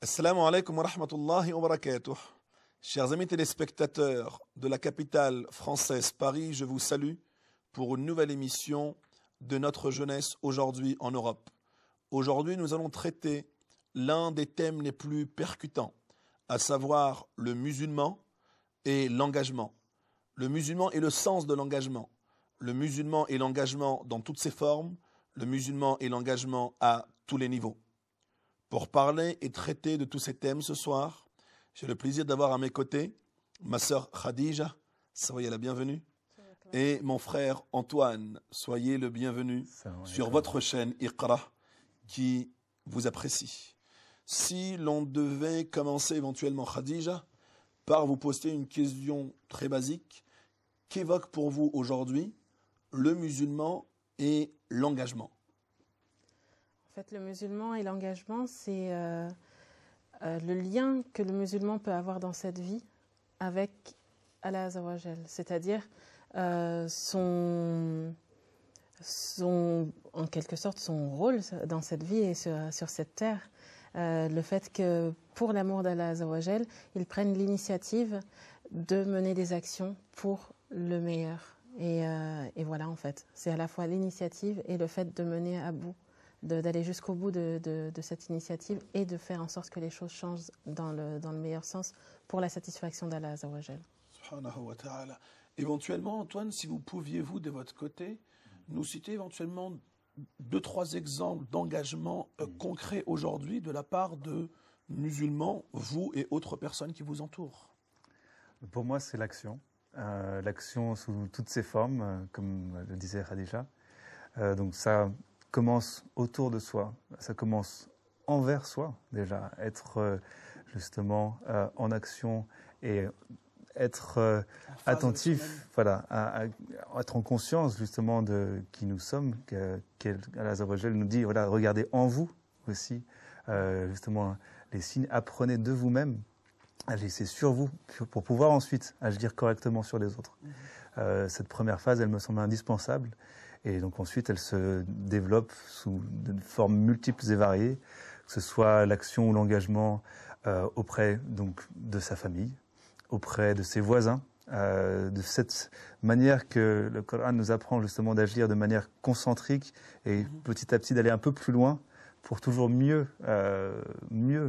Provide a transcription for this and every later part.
Assalamu alaikum wa rahmatullahi wa barakatuh. Chers amis téléspectateurs de la capitale française Paris, je vous salue pour une nouvelle émission de notre jeunesse aujourd'hui en Europe. Aujourd'hui, nous allons traiter l'un des thèmes les plus percutants, à savoir le musulman et l'engagement. Le musulman et le sens de l'engagement. Le musulman et l'engagement dans toutes ses formes. Le musulman et l'engagement à tous les niveaux. Pour parler et traiter de tous ces thèmes ce soir, j'ai le plaisir d'avoir à mes côtés ma sœur Khadija, soyez la bienvenue, et mon frère Antoine, soyez le bienvenu sur votre chaîne Iqra qui vous apprécie. Si l'on devait commencer éventuellement Khadija par vous poser une question très basique, qu'évoque pour vous aujourd'hui le musulman et l'engagement? En fait, le musulman et l'engagement, c'est le lien que le musulman peut avoir dans cette vie avec Allah Azawajal, c'est-à-dire en quelque sorte son rôle dans cette vie et sur cette terre. Le fait que pour l'amour d'Allah Azawajal, ils prennent l'initiative de mener des actions pour le meilleur. Et voilà, en fait, c'est à la fois l'initiative et le fait de mener à bout, d'aller jusqu'au bout de cette initiative et de faire en sorte que les choses changent dans le meilleur sens pour la satisfaction d'Allah Azawajal. Subhanahu wa ta'ala. Éventuellement, Antoine, si vous pouviez, vous, de votre côté, nous citer éventuellement 2-3 exemples d'engagement concrets aujourd'hui de la part de musulmans, vous et autres personnes qui vous entourent. Pour moi, c'est l'action. L'action sous toutes ses formes, comme le disait Khadija. Donc ça commence autour de soi, ça commence envers soi déjà, être justement en action et être attentif, voilà, à être en conscience justement de qui nous sommes, qu'Allah Azawajal nous dit, voilà, regardez en vous aussi justement les signes, apprenez de vous-même, agissez sur vous pour pouvoir ensuite agir correctement sur les autres. Cette première phase, elle me semble indispensable. Et donc ensuite, elle se développe sous de formes multiples et variées, que ce soit l'action ou l'engagement auprès donc de sa famille, auprès de ses voisins, de cette manière que le Coran nous apprend justement d'agir de manière concentrique et petit à petit d'aller un peu plus loin pour toujours mieux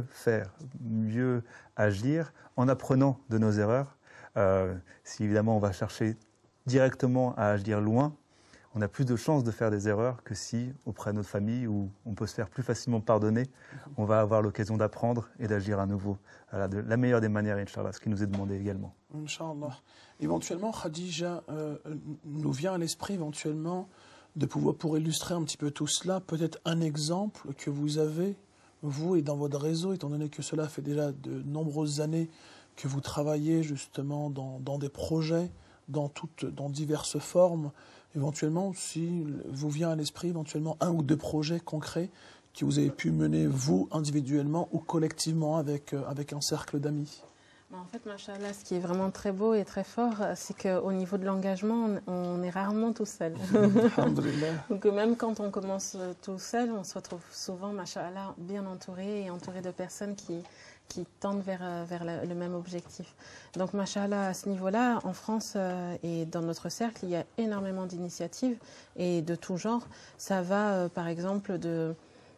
faire, mieux agir en apprenant de nos erreurs. Si évidemment on va chercher directement à agir loin, on a plus de chances de faire des erreurs que si, auprès de notre famille, où on peut se faire plus facilement pardonner, on va avoir l'occasion d'apprendre et d'agir à nouveau. Voilà, de la meilleure des manières, Inch'Allah, ce qui nous est demandé également. Inch'Allah. Éventuellement, Khadija, nous vient à l'esprit éventuellement de pouvoir, pour illustrer un petit peu tout cela, peut-être un exemple que vous avez, vous et dans votre réseau, étant donné que cela fait déjà de nombreuses années que vous travaillez justement dans des projets, dans diverses formes. Éventuellement, si vous vient à l'esprit éventuellement 1 ou 2 projets concrets que vous avez pu mener vous individuellement ou collectivement avec un cercle d'amis. En fait, machallah, ce qui est vraiment très beau et très fort, c'est qu'au niveau de l'engagement, on est rarement tout seul. Donc même quand on commence tout seul, on se retrouve souvent, machallah, bien entouré et entouré de personnes qui tendent vers le même objectif. Donc, machallah, à ce niveau-là, en France et dans notre cercle, il y a énormément d'initiatives et de tout genre. Ça va, par exemple,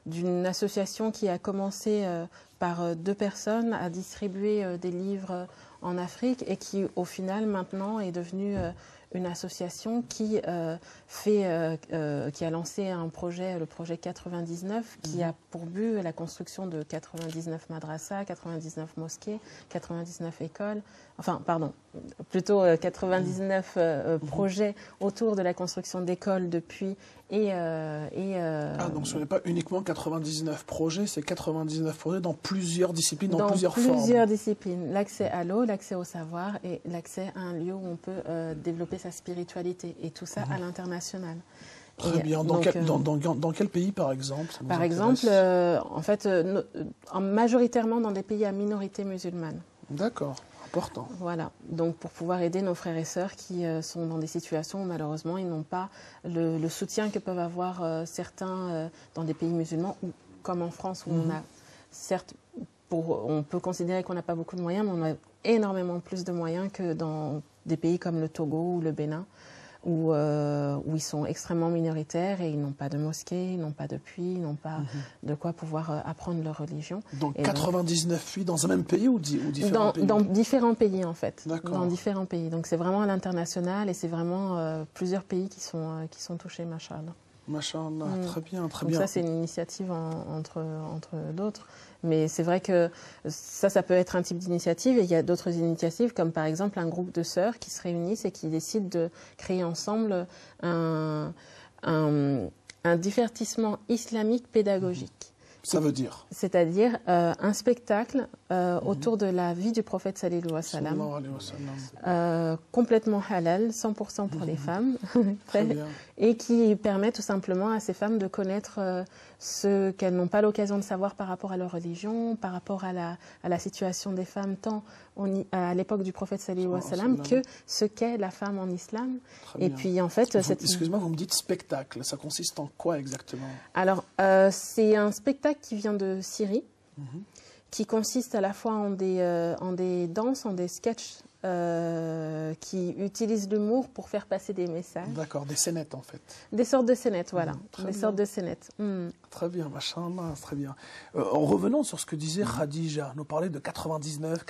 d'une association qui a commencé par 2 personnes à distribuer des livres en Afrique et qui, au final, maintenant, est devenue une association qui a lancé un projet, le projet 99, qui a pour but la construction de 99 madrasas, 99 mosquées, 99 écoles, enfin, pardon, plutôt 99 projets autour de la construction d'écoles depuis donc ce n'est pas uniquement 99 projets, c'est 99 projets dans plusieurs disciplines, dans plusieurs formes. Disciplines. L'accès à l'eau, l'accès au savoir et l'accès à un lieu où on peut développer sa spiritualité. Et tout ça à l'international. Très bien. Dans quel pays, par exemple? Par exemple, en fait, majoritairement dans des pays à minorité musulmane. D'accord. Important. Voilà, donc pour pouvoir aider nos frères et sœurs qui sont dans des situations où malheureusement ils n'ont pas le soutien que peuvent avoir certains dans des pays musulmans, ou comme en France où on a certes on peut considérer qu'on n'a pas beaucoup de moyens, mais on a énormément plus de moyens que dans des pays comme le Togo ou le Bénin, où ils sont extrêmement minoritaires et ils n'ont pas de mosquée, ils n'ont pas de puits, ils n'ont pas de quoi pouvoir apprendre leur religion. Donc 99 puits dans un même pays ou différents pays? Dans différents pays, en fait. D'accord. Dans différents pays. Donc c'est vraiment à l'international et c'est vraiment plusieurs pays qui sont touchés, machallah. Machallah, très bien, très Donc bien. ça, c'est une initiative entre d'autres. Mais c'est vrai que ça peut être un type d'initiative. Et il y a d'autres initiatives, comme par exemple un groupe de sœurs qui se réunissent et qui décident de créer ensemble un divertissement islamique pédagogique. Ça veut dire? C'est-à-dire un spectacle autour de la vie du prophète sallallahu alayhi wa sallam, complètement halal, 100% pour les femmes, et qui permet tout simplement à ces femmes de connaître ce qu'elles n'ont pas l'occasion de savoir par rapport à leur religion, par rapport à la situation des femmes, tant à l'époque du prophète sallallahu alayhi wa sallam que ce qu'est la femme en islam. Et puis en fait... Excusez-moi, vous me dites spectacle, ça consiste en quoi exactement? Alors, c'est un spectacle qui vient de Syrie, qui consiste à la fois en des danses, en des sketchs qui utilisent l'humour pour faire passer des messages. D'accord, des scénettes en fait. Des sortes de scénettes, voilà. Des sortes de scénettes. Très bien, machallah, très bien. En revenant sur ce que disait Khadija, nous parlait de 99.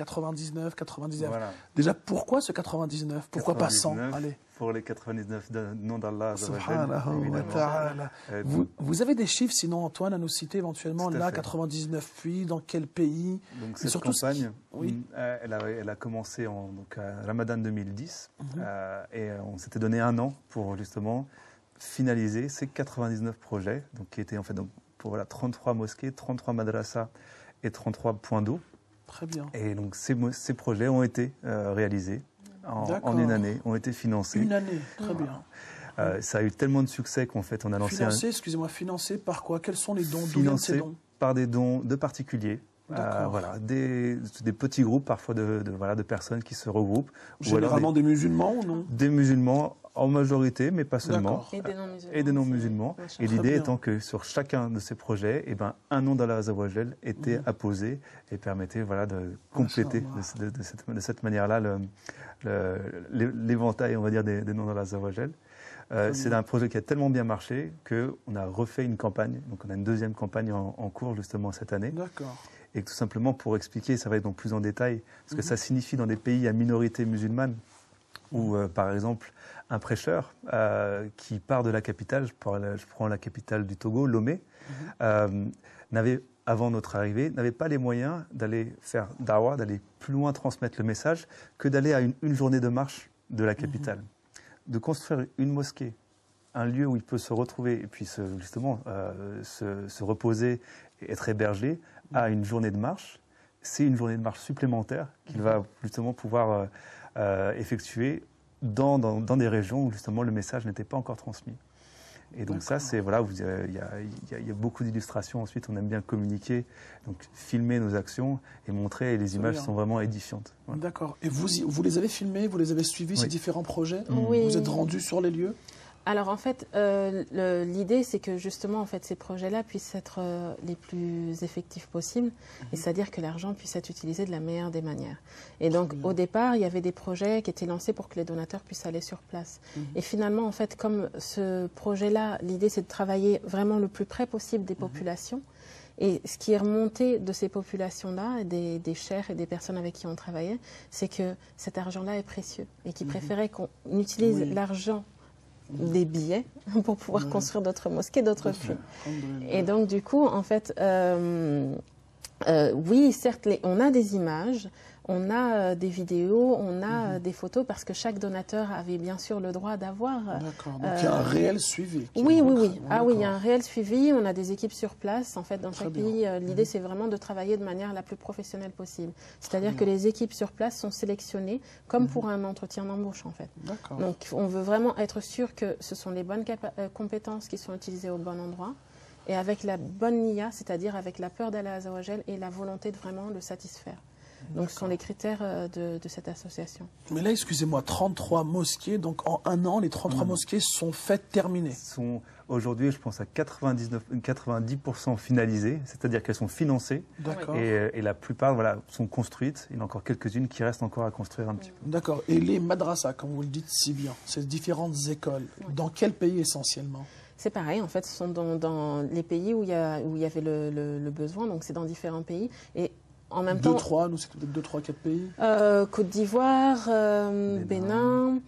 Voilà. Déjà, pourquoi ce 99? Pourquoi 99, pas 100? Allez. Pour les 99 noms d'Allah. Subhanahu wa ta'ala. Vous avez des chiffres, sinon Antoine, à nous citer éventuellement, là, 99 puits, dans quel pays? Donc cette campagne, elle a commencé en Ramadan 2010, et on s'était donné un an pour justement finaliser ces 99 projets, donc qui étaient en fait pour 33 mosquées, 33 madrasas et 33 points d'eau. Très bien. Et donc ces projets ont été réalisés en une année, ont été financés. Une année, très bien. Ça a eu tellement de succès qu'en fait on a lancé financé par quoi? Quels sont les dons? Financé par des dons de particuliers. Voilà, des petits groupes parfois de personnes qui se regroupent. Généralement des musulmans ou non? Des musulmans en majorité, mais pas seulement. Et des non-musulmans. Et l'idée étant que sur chacun de ces projets, un nom d'Allah Azza wa Jal était apposé et permettait de compléter de cette manière-là l'éventail, on va dire, des noms d'Allah Azza wa Jal. C'est un projet qui a tellement bien marché qu'on a refait une campagne. Donc on a une deuxième campagne en cours justement cette année. D'accord. Et tout simplement pour expliquer, ça va être donc plus en détail, ce que ça signifie dans des pays à minorité musulmane, où par exemple un prêcheur qui part de la capitale, je prends la capitale du Togo, Lomé, avant notre arrivée, n'avait pas les moyens d'aller faire da'wah, d'aller plus loin transmettre le message, que d'aller à une journée de marche de la capitale. De construire une mosquée, un lieu où il peut se retrouver et puis se reposer et être hébergé à une journée de marche, c'est une journée de marche supplémentaire qu'il va justement pouvoir effectuer dans des régions où justement le message n'était pas encore transmis. Et donc ça, c'est il y a beaucoup d'illustrations. Ensuite, on aime bien communiquer, donc filmer nos actions et montrer. Et les images sont vraiment édifiantes. Voilà. D'accord. Et vous les avez filmés, vous les avez suivis ces différents projets? Oui. Vous êtes rendus sur les lieux? Alors en fait, l'idée c'est que justement en fait ces projets-là puissent être les plus effectifs possibles, et c'est-à-dire que l'argent puisse être utilisé de la meilleure des manières. Et donc au départ, il y avait des projets qui étaient lancés pour que les donateurs puissent aller sur place. Et finalement en fait, comme ce projet-là, l'idée c'est de travailler vraiment le plus près possible des populations. Et ce qui est remonté de ces populations-là, des chers et des personnes avec qui on travaillait, c'est que cet argent-là est précieux et qu'ils préféraient qu'on utilise l'argent des billets pour pouvoir construire d'autres mosquées, d'autres puits. Et donc, du coup, en fait, oui, certes, on a des images, on a des vidéos, on a des photos, parce que chaque donateur avait bien sûr le droit d'avoir... D'accord, donc il y a un réel suivi. Oui. Ah oui, il y a un réel suivi, on a des équipes sur place. En fait, dans chaque pays, l'idée, c'est vraiment de travailler de manière la plus professionnelle possible. C'est-à-dire que les équipes sur place sont sélectionnées comme pour un entretien d'embauche, en fait. Donc, on veut vraiment être sûr que ce sont les bonnes compétences qui sont utilisées au bon endroit, et avec la bonne niya, c'est-à-dire avec la peur d'Allah Azza wa Jal et la volonté de vraiment le satisfaire. Donc ce sont les critères de cette association. Mais là, excusez-moi, 33 mosquées, donc en un an, les 33 mosquées sont faites terminées. Sont aujourd'hui, je pense, à 90% finalisées, c'est-à-dire qu'elles sont financées. D'accord. Et la plupart voilà, sont construites. Il y en a encore quelques-unes qui restent encore à construire un petit peu. D'accord. Et les madrasas, comme vous le dites si bien, ces différentes écoles, dans quel pays essentiellement? C'est pareil, en fait, ce sont dans les pays où il y avait le besoin, donc c'est dans différents pays. Et en même temps... 2-3, nous c'est peut-être 2, 3, 4 pays. Côte d'Ivoire, Bénin,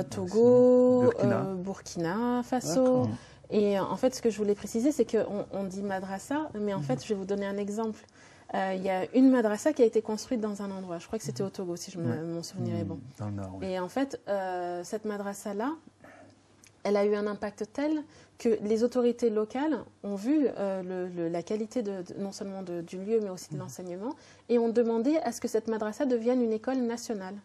Togo, Burkina Faso. Et en fait, ce que je voulais préciser, c'est qu'on dit madrasa, mais en fait, je vais vous donner un exemple. Il y a une madrasa qui a été construite dans un endroit. Je crois que c'était au Togo, si mon souvenir est bon. Dans le nord, oui. Et en fait, cette madrasa-là, elle a eu un impact tel que les autorités locales ont vu la qualité non seulement du lieu, mais aussi de l'enseignement, et ont demandé à ce que cette madrasa devienne une école nationale.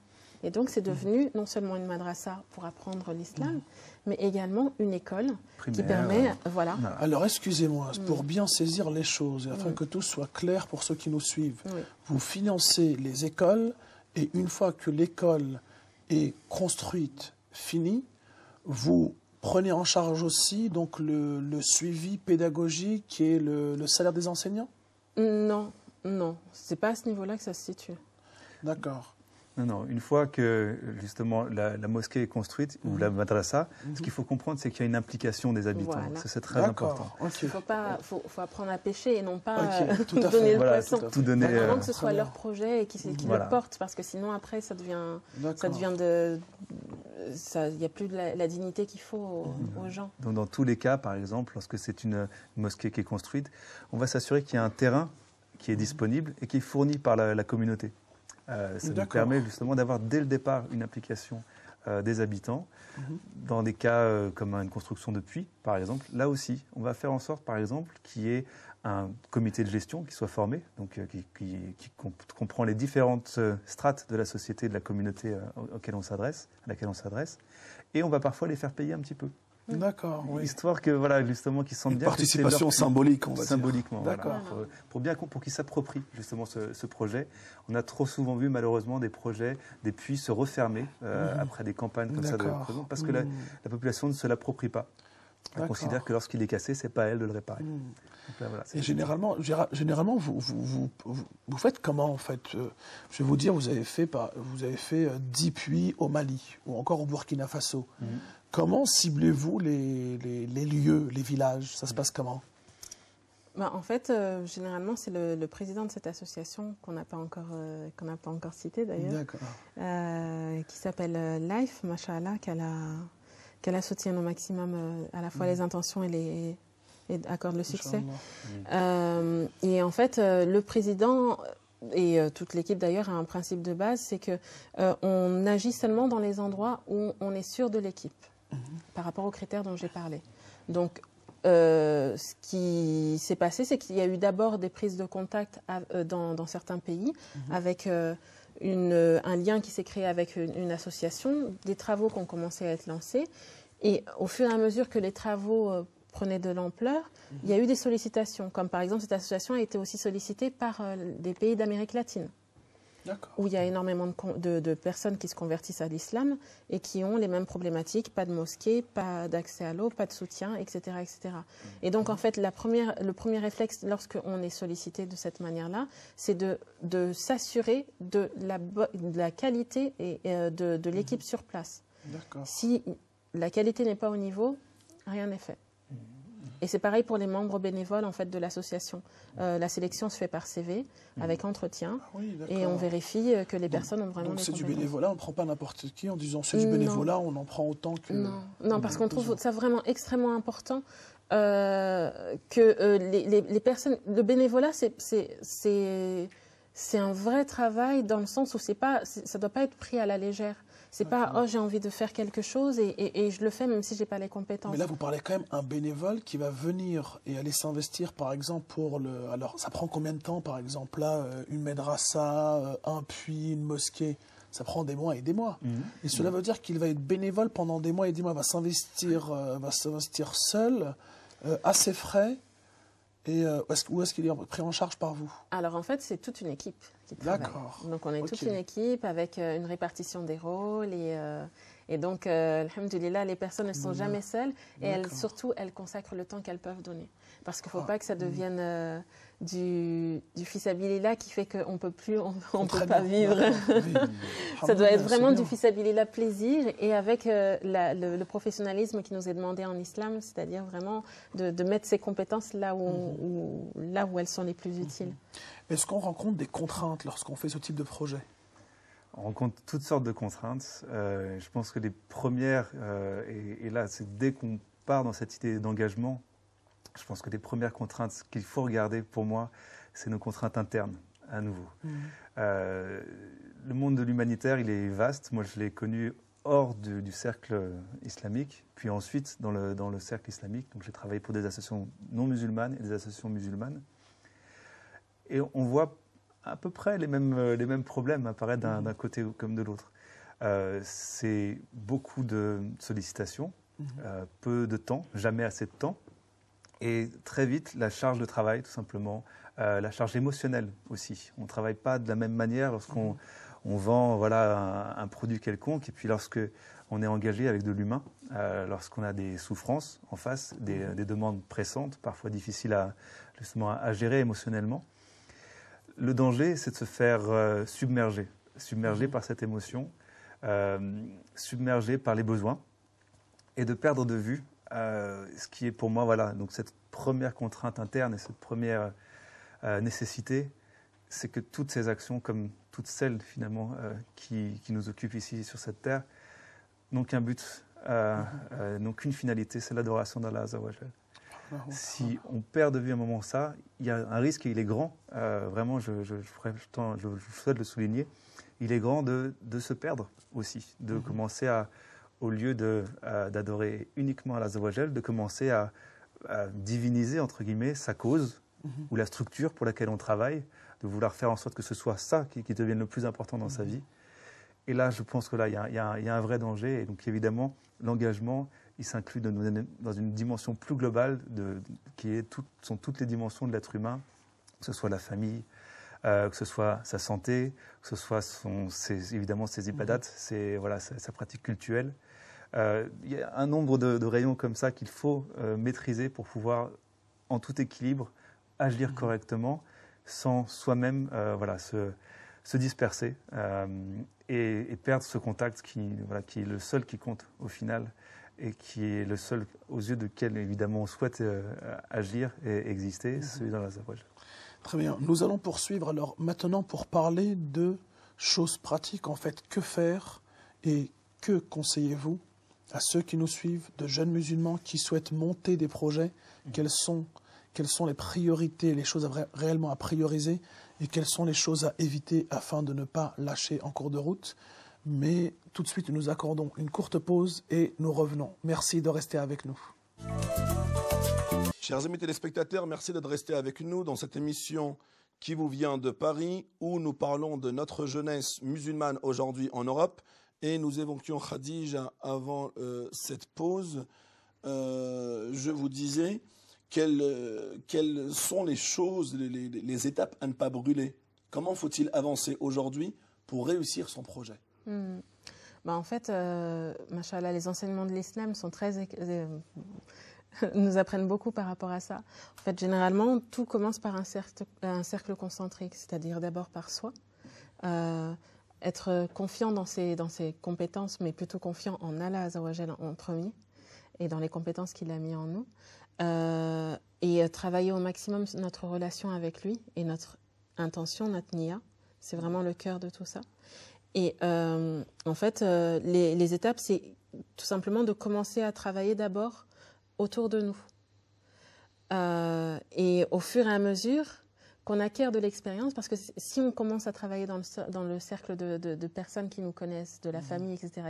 Et donc, c'est devenu non seulement une madrasa pour apprendre l'islam, mais également une école primaire, qui permet... Voilà. Alors, excusez-moi, pour bien saisir les choses, et afin que tout soit clair pour ceux qui nous suivent, vous financez les écoles, et une fois que l'école est construite, finie, vous prenez en charge aussi donc le suivi pédagogique qui est le salaire des enseignants? Non, c'est pas à ce niveau-là que ça se situe. D'accord. Non, une fois que justement la mosquée est construite, ou la madrasa, ce qu'il faut comprendre, c'est qu'il y a une implication des habitants. Voilà. Ça, c'est très important. Il faut apprendre à pêcher et non pas tout à donner fait. le Voilà, poisson. tout donner, Vraiment que ce soit leur projet et qu'ils le portent, parce que sinon après ça devient il n'y a plus de la dignité qu'il faut aux gens. Donc dans tous les cas, par exemple, lorsque c'est une mosquée qui est construite, on va s'assurer qu'il y a un terrain qui est disponible et qui est fourni par la communauté. Ça nous permet justement d'avoir dès le départ une implication des habitants. Dans des cas comme une construction de puits, par exemple, là aussi, on va faire en sorte, par exemple, qu'il y ait un comité de gestion qui soit formé, donc qui comprend les différentes strates de la société, de la communauté à laquelle on s'adresse, et on va parfois les faire payer un petit peu. D'accord, oui. Histoire que, voilà, justement, qu'ils sentent une bien... participation symbolique, on va dire. Symboliquement, d'accord. Voilà, pour qu'ils s'approprient, justement, ce projet. On a trop souvent vu, malheureusement, des projets, des puits se refermer après des campagnes comme ça de présence, parce que la population ne se l'approprie pas. Elle considère que lorsqu'il est cassé, c'est pas à elle de le réparer. Donc là, voilà, et généralement vous faites comment, en fait? Je vais vous dire, vous avez fait 10 puits au Mali, ou encore au Burkina Faso. Comment ciblez-vous les lieux, les villages? Ça se passe comment? En fait, généralement, c'est le président de cette association qu'on n'a pas encore cité d'ailleurs, qui s'appelle Life, Masha'Allah, qu'elle soutient au maximum à la fois les intentions et accorde le succès. Et en fait, le président et toute l'équipe d'ailleurs a un principe de base, c'est que on agit seulement dans les endroits où on est sûr de l'équipe, par rapport aux critères dont j'ai parlé. Donc, ce qui s'est passé, c'est qu'il y a eu d'abord des prises de contact dans certains pays, avec un lien qui s'est créé avec une association, des travaux qui ont commencé à être lancés. Et au fur et à mesure que les travaux prenaient de l'ampleur, il y a eu des sollicitations. Comme par exemple, cette association a été aussi sollicitée par des pays d'Amérique latine, où il y a énormément de personnes qui se convertissent à l'islam et qui ont les mêmes problématiques, pas de mosquée, pas d'accès à l'eau, pas de soutien, etc. etc. Et donc, en fait, le premier réflexe, lorsqu'on est sollicité de cette manière-là, c'est de s'assurer de la qualité et de l'équipe sur place. Si la qualité n'est pas au niveau, rien n'est fait. Et c'est pareil pour les membres bénévoles en fait, de l'association. La sélection se fait par CV, avec entretien, et on vérifie que les personnes ont vraiment des compétences. Donc c'est du bénévolat, on ne prend pas n'importe qui en disant c'est du bénévolat, on en prend autant que... Non, parce qu'on trouve ça vraiment extrêmement important que les personnes... Le bénévolat, c'est un vrai travail dans le sens où ça ne doit pas être pris à la légère. C'est pas « oh, j'ai envie de faire quelque chose et je le fais même si je n'ai pas les compétences ». Mais là, vous parlez quand même d'un bénévole qui va venir et aller s'investir, par exemple, pour le... Alors, ça prend combien de temps, par exemple, là, une madrasa, un puits, une mosquée? Ça prend des mois et des mois. Et cela veut dire qu'il va être bénévole pendant des mois et des mois, va s'investir seul, à ses frais. Et où est-ce qu'il est pris en charge par vous? Alors en fait, c'est toute une équipe qui travaille. D'accord. Donc on est toute une équipe avec une répartition des rôles et donc, alhamdoulilah, les personnes ne sont jamais seules et surtout, elles consacrent le temps qu'elles peuvent donner. Parce qu'il ne faut pas que ça devienne du fils-abilillah qui fait qu'on ne peut pas vivre. Ça doit être vraiment du fils-abilillah plaisir et avec le professionnalisme qui nous est demandé en islam, c'est-à-dire vraiment de mettre ses compétences là où elles sont les plus utiles. Est-ce qu'on rencontre des contraintes lorsqu'on fait ce type de projet? On rencontre toutes sortes de contraintes. Je pense que les premières, et là, c'est dès qu'on part dans cette idée d'engagement, je pense que les premières contraintes qu'il faut regarder pour moi, c'est nos contraintes internes, à nouveau. Le monde de l'humanitaire, il est vaste. Moi, je l'ai connu hors du cercle islamique, puis ensuite dans le cercle islamique. Donc, j'ai travaillé pour des associations non musulmanes et des associations musulmanes. Et on voit à peu près les mêmes problèmes apparaître d'un côté comme de l'autre. C'est beaucoup de sollicitations, peu de temps, jamais assez de temps. Et très vite, la charge de travail, tout simplement, la charge émotionnelle aussi. On ne travaille pas de la même manière lorsqu'on vend un produit quelconque, et puis lorsqu'on est engagé avec de l'humain, lorsqu'on a des souffrances en face, des demandes pressantes, parfois difficiles à gérer émotionnellement. Le danger, c'est de se faire submerger par cette émotion, submerger par les besoins, et de perdre de vue ce qui est pour moi, donc cette première contrainte interne et cette première nécessité, c'est que toutes ces actions, comme toutes celles finalement qui nous occupent ici sur cette terre, n'ont qu'un but, n'ont qu'une finalité, c'est l'adoration d'Allah Azza wa Jal. Si on perd de vue un moment ça, il y a un risque et il est grand, vraiment je souhaite le souligner, il est grand de se perdre aussi, de commencer au lieu d'adorer uniquement Allah Azza wa Jal, de commencer à diviniser entre guillemets sa cause ou la structure pour laquelle on travaille, de vouloir faire en sorte que ce soit ça qui devienne le plus important dans sa vie. Et là, je pense que là, il y a un vrai danger. Et donc évidemment, l'engagement, il s'inclut dans une dimension plus globale sont toutes les dimensions de l'être humain, que ce soit la famille, que ce soit sa santé, que ce soit évidemment ses ibadats, sa pratique cultuelle. Il y a un nombre de rayons comme ça qu'il faut maîtriser pour pouvoir, en tout équilibre, agir correctement sans soi-même se disperser et perdre ce contact qui est le seul qui compte au final et qui est le seul aux yeux de quel évidemment on souhaite agir et exister, celui dans la Zawaj. Très bien. Nous allons poursuivre alors maintenant pour parler de choses pratiques. En fait, que faire et que conseillez-vous à ceux qui nous suivent, de jeunes musulmans qui souhaitent monter des projets? Quelles sont les priorités, les choses réellement à prioriser et quelles sont les choses à éviter afin de ne pas lâcher en cours de route? Mais tout de suite, nous accordons une courte pause et nous revenons. Merci de rester avec nous. Chers amis téléspectateurs, merci d'être restés avec nous dans cette émission qui vous vient de Paris, où nous parlons de notre jeunesse musulmane aujourd'hui en Europe. Et nous évoquions Khadija avant cette pause. Je vous disais quelles sont les choses, les étapes à ne pas brûler. Comment faut-il avancer aujourd'hui pour réussir son projet? En fait, machallah, les enseignements de l'islam sont nous apprennent beaucoup par rapport à ça. En fait, généralement, tout commence par un cercle concentrique, c'est-à-dire d'abord par soi. Être confiant dans ses compétences, mais plutôt confiant en Allah Azza wa Jal en premier et dans les compétences qu'il a mis en nous. Et travailler au maximum notre relation avec lui et notre intention, notre niya. C'est vraiment le cœur de tout ça. Et en fait, les étapes, c'est tout simplement de commencer à travailler d'abord autour de nous. Et au fur et à mesure qu'on acquiert de l'expérience, parce que si on commence à travailler dans le cercle de personnes qui nous connaissent, de la famille, etc.,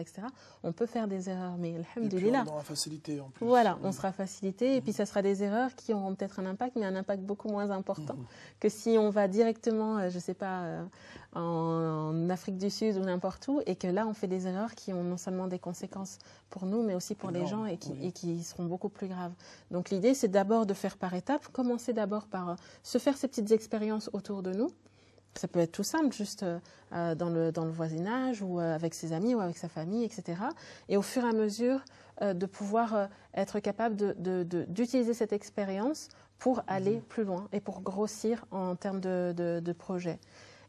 on peut faire des erreurs, mais alhamdoulilah. On aura facilité en plus. Voilà, on sera facilité, et puis ça sera des erreurs qui auront peut-être un impact, mais un impact beaucoup moins important que si on va directement, je ne sais pas, en Afrique du Sud ou n'importe où, et que là, on fait des erreurs qui ont non seulement des conséquences pour nous, mais aussi pour les gens, et qui seront beaucoup plus graves. Donc l'idée, c'est d'abord de faire par étapes, commencer d'abord par se faire ces petites expériences autour de nous. Ça peut être tout simple, juste dans le voisinage, ou avec ses amis, ou avec sa famille, etc. Et au fur et à mesure, de pouvoir être capable d'utiliser cette expérience pour aller plus loin et pour grossir en termes de projet.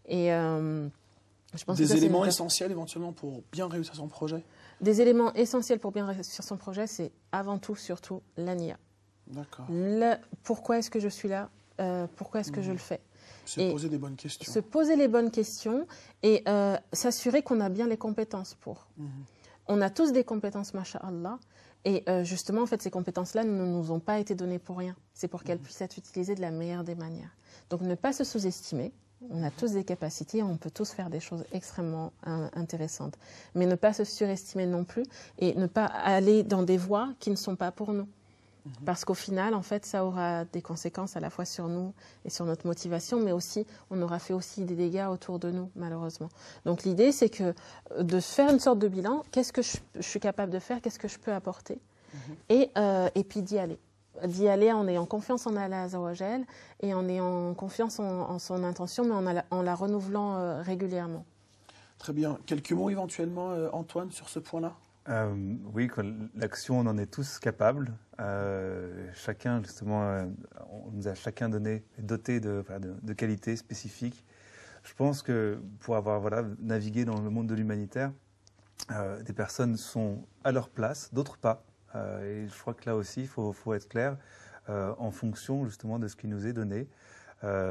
Et je pense des éléments essentiels éventuellement pour bien réussir son projet. Des éléments essentiels pour bien réussir son projet, c'est avant tout, surtout, l'ania. D'accord. Pourquoi est-ce que je suis là? Pourquoi est-ce que je le fais? Se poser des bonnes questions. Se poser les bonnes questions et s'assurer qu'on a bien les compétences pour. On a tous des compétences, masha'Allah. Et justement, en fait, ces compétences-là ne nous ont pas été données pour rien. C'est pour qu'elles puissent être utilisées de la meilleure des manières. Donc, ne pas se sous-estimer. On a tous des capacités, on peut tous faire des choses extrêmement intéressantes. Mais ne pas se surestimer non plus et ne pas aller dans des voies qui ne sont pas pour nous. Parce qu'au final, en fait, ça aura des conséquences à la fois sur nous et sur notre motivation, mais aussi, on aura fait aussi des dégâts autour de nous, malheureusement. Donc l'idée, c'est que de faire une sorte de bilan, qu'est-ce que je suis capable de faire, qu'est-ce que je peux apporter, et puis d'y aller. D'y aller en ayant confiance en Allah Azawajal et en ayant confiance en son intention, mais en la renouvelant régulièrement. Très bien. Quelques mots éventuellement, Antoine, sur ce point-là? Oui, l'action, on en est tous capables. Chacun, justement, on nous a chacun doté de qualités spécifiques. Je pense que pour avoir navigué dans le monde de l'humanitaire, des personnes sont à leur place, d'autres pas. Et je crois que là aussi, il faut être clair en fonction justement de ce qui nous est donné.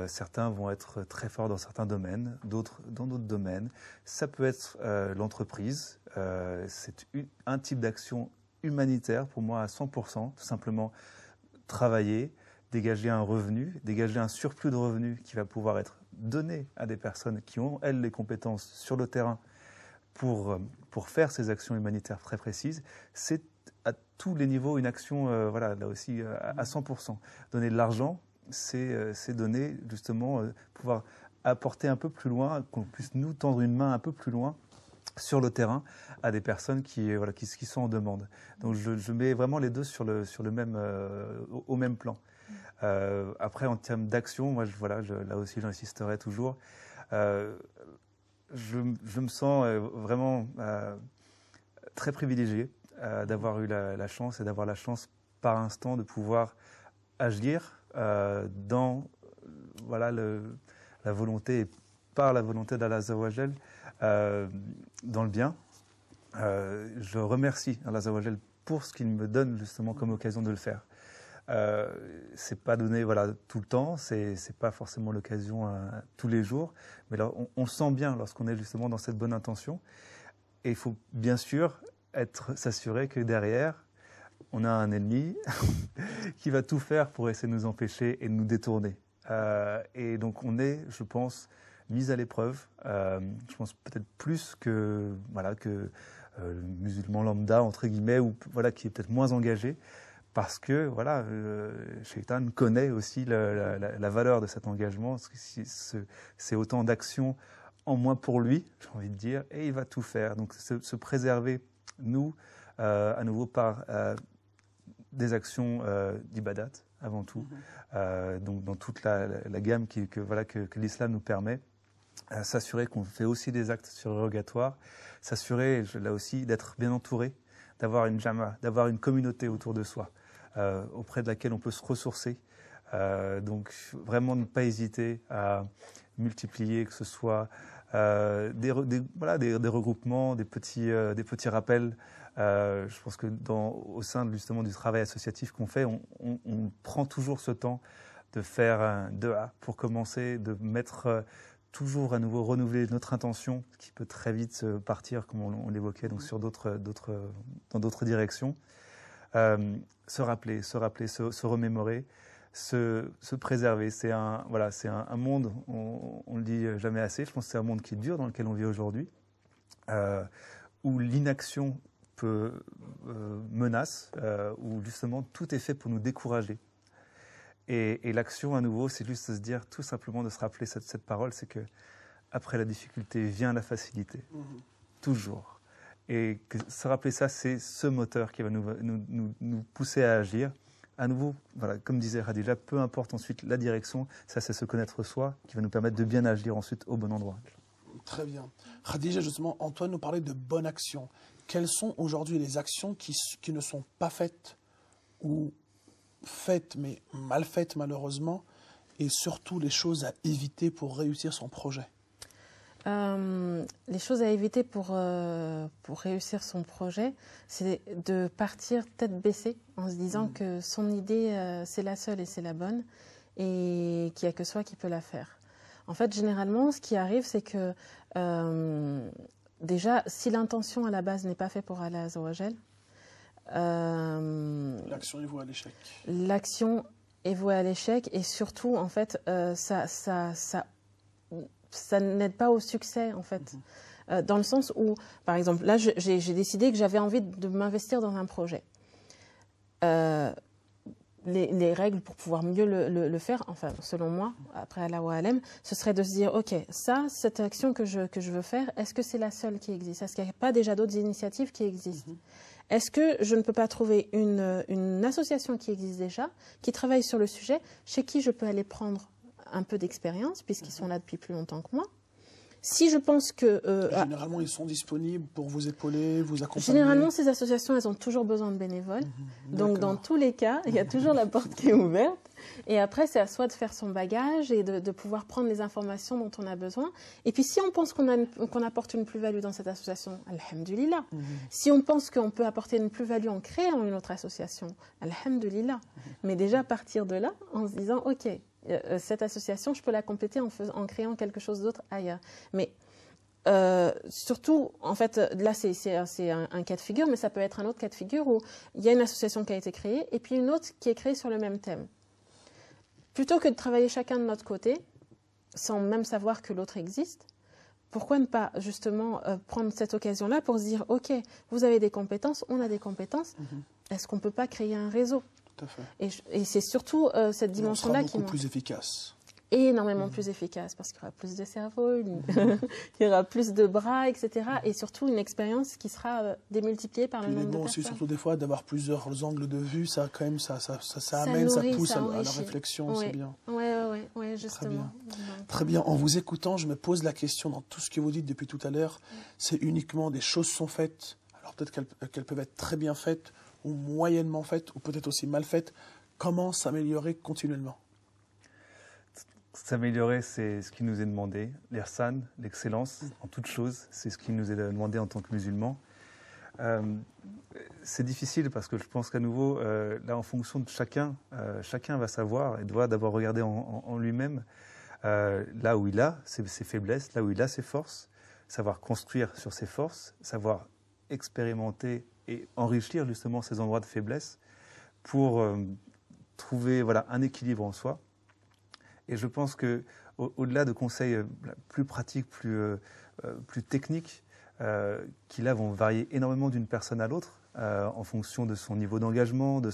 Certains vont être très forts dans certains domaines, d'autres dans d'autres domaines. Ça peut être l'entreprise. C'est un type d'action humanitaire pour moi à 100%. Tout simplement travailler, dégager un revenu, dégager un surplus de revenus qui va pouvoir être donné à des personnes qui ont, elles, les compétences sur le terrain pour faire ces actions humanitaires très précises. C'est à tous les niveaux une action, là aussi, à 100%. Donner de l'argent, c'est donner, justement, pouvoir apporter un peu plus loin, qu'on puisse nous tendre une main un peu plus loin sur le terrain à des personnes qui sont en demande. Donc je mets vraiment les deux sur le même, au même plan. Après, en termes d'action, moi, là aussi, j'insisterai toujours. Je me sens vraiment très privilégié d'avoir eu la chance et d'avoir la chance par instant de pouvoir agir dans la volonté et par la volonté d'Allah Azawajal dans le bien. Je remercie Allah Azawajal pour ce qu'il me donne justement comme occasion de le faire. C'est pas donné tout le temps, c'est pas forcément l'occasion tous les jours, mais là on sent bien lorsqu'on est justement dans cette bonne intention. Et il faut bien sûr s'assurer que derrière on a un ennemi qui va tout faire pour essayer de nous empêcher et de nous détourner. Et donc on est, je pense, mis à l'épreuve. Je pense peut-être plus que le musulman lambda entre guillemets, ou qui est peut-être moins engagé. Parce que Shaitan connaît aussi la valeur de cet engagement. C'est autant d'actions en moins pour lui, j'ai envie de dire, et il va tout faire. Donc se préserver, nous, à nouveau par des actions d'ibadat avant tout. Donc dans toute la gamme que l'islam nous permet. S'assurer qu'on fait aussi des actes surrogatoires. S'assurer, là aussi, d'être bien entouré, d'avoir une jama, d'avoir une communauté autour de soi. Auprès de laquelle on peut se ressourcer. Donc vraiment ne pas hésiter à multiplier, que ce soit des regroupements, des petits rappels. Je pense que au sein justement du travail associatif qu'on fait, on prend toujours ce temps de faire un dua pour commencer, de mettre toujours à nouveau renouveler notre intention, qui peut très vite partir, comme on l'évoquait, donc dans d'autres directions. Se rappeler, se remémorer, se préserver. C'est un monde, on le dit jamais assez, je pense que c'est un monde qui est dur dans lequel on vit aujourd'hui, où l'inaction menace, où justement tout est fait pour nous décourager. Et l'action, à nouveau, c'est juste de se dire, tout simplement de se rappeler cette parole, c'est que après la difficulté vient la facilité. Toujours. Et que se rappeler ça, c'est ce moteur qui va nous pousser à agir. À nouveau, voilà, comme disait Khadija, peu importe ensuite la direction, ça c'est se connaître soi qui va nous permettre de bien agir ensuite au bon endroit. Très bien. Khadija, justement, Antoine nous parlait de bonne action. Quelles sont aujourd'hui les actions qui ne sont pas faites ou faites mais mal faites malheureusement, et surtout les choses à éviter pour réussir son projet? Les choses à éviter pour réussir son projet, c'est de partir tête baissée en se disant que son idée, c'est la seule et c'est la bonne, et qu'il n'y a que soi qui peut la faire. En fait, généralement, ce qui arrive, c'est que déjà, si l'intention à la base n'est pas faite pour Allah Azza wa Jal, l'action est vouée à l'échec. L'action est vouée à l'échec, et surtout, en fait, ça n'aide pas au succès, en fait. Dans le sens où, par exemple, là, j'ai décidé que j'avais envie de m'investir dans un projet. Les règles pour pouvoir mieux le faire, enfin, selon moi, après Allah wa Alem, ce serait de se dire, OK, cette action que je veux faire, est-ce que c'est la seule qui existe? Est-ce qu'il n'y a pas déjà d'autres initiatives qui existent? Est-ce que je ne peux pas trouver une association qui existe déjà, qui travaille sur le sujet, chez qui je peux aller prendre un peu d'expérience, puisqu'ils sont là depuis plus longtemps que moi? Si je pense que... généralement, ils sont disponibles pour vous épauler, vous accompagner. Généralement, ces associations, elles ont toujours besoin de bénévoles. Donc, dans tous les cas, il y a toujours la porte qui est ouverte. Et après, c'est à soi de faire son bagage et de pouvoir prendre les informations dont on a besoin. Et puis, si on pense qu'on apporte une plus-value dans cette association, alhamdulillah. Si on pense qu'on peut apporter une plus-value en créant une autre association, alhamdulillah. Mais déjà, partir de là, en se disant, OK, cette association, je peux la compléter en créant quelque chose d'autre ailleurs. Mais surtout, en fait, là, c'est un cas de figure, mais ça peut être un autre cas de figure où il y a une association qui a été créée et puis une autre qui est créée sur le même thème. Plutôt que de travailler chacun de notre côté, sans même savoir que l'autre existe, pourquoi ne pas justement prendre cette occasion-là pour se dire, OK, vous avez des compétences, on a des compétences, est-ce qu'on ne peut pas créer un réseau? Tout à fait. Et c'est surtout cette dimension-là qui... On sera beaucoup plus efficace. Énormément plus efficace, parce qu'il y aura plus de cerveau, il y aura plus de bras, etc. Et surtout une expérience qui sera démultipliée par le nombre de personnes. Aussi, surtout des fois, d'avoir plusieurs angles de vue, ça quand même, ça amène, ça pousse à la réflexion, c'est bien. Oui, justement. Très bien. En vous écoutant, je me pose la question, dans tout ce que vous dites depuis tout à l'heure, c'est uniquement des choses sont faites, alors peut-être qu'elles peuvent être très bien faites, ou moyennement faites, ou peut-être aussi mal faites. Comment s'améliorer continuellement? S'améliorer, c'est ce qui nous est demandé. L'ihsan, l'excellence en toute chose, c'est ce qui nous est demandé en tant que musulmans. C'est difficile parce que je pense qu'à nouveau, là, en fonction de chacun, chacun va savoir et doit d'abord regarder en lui-même là où il a ses faiblesses, là où il a ses forces, savoir construire sur ses forces, savoir expérimenter et enrichir justement ces endroits de faiblesse pour trouver un équilibre en soi. Et je pense qu'au-delà de conseils plus pratiques, plus techniques, qui là vont varier énormément d'une personne à l'autre, en fonction de son niveau d'engagement, de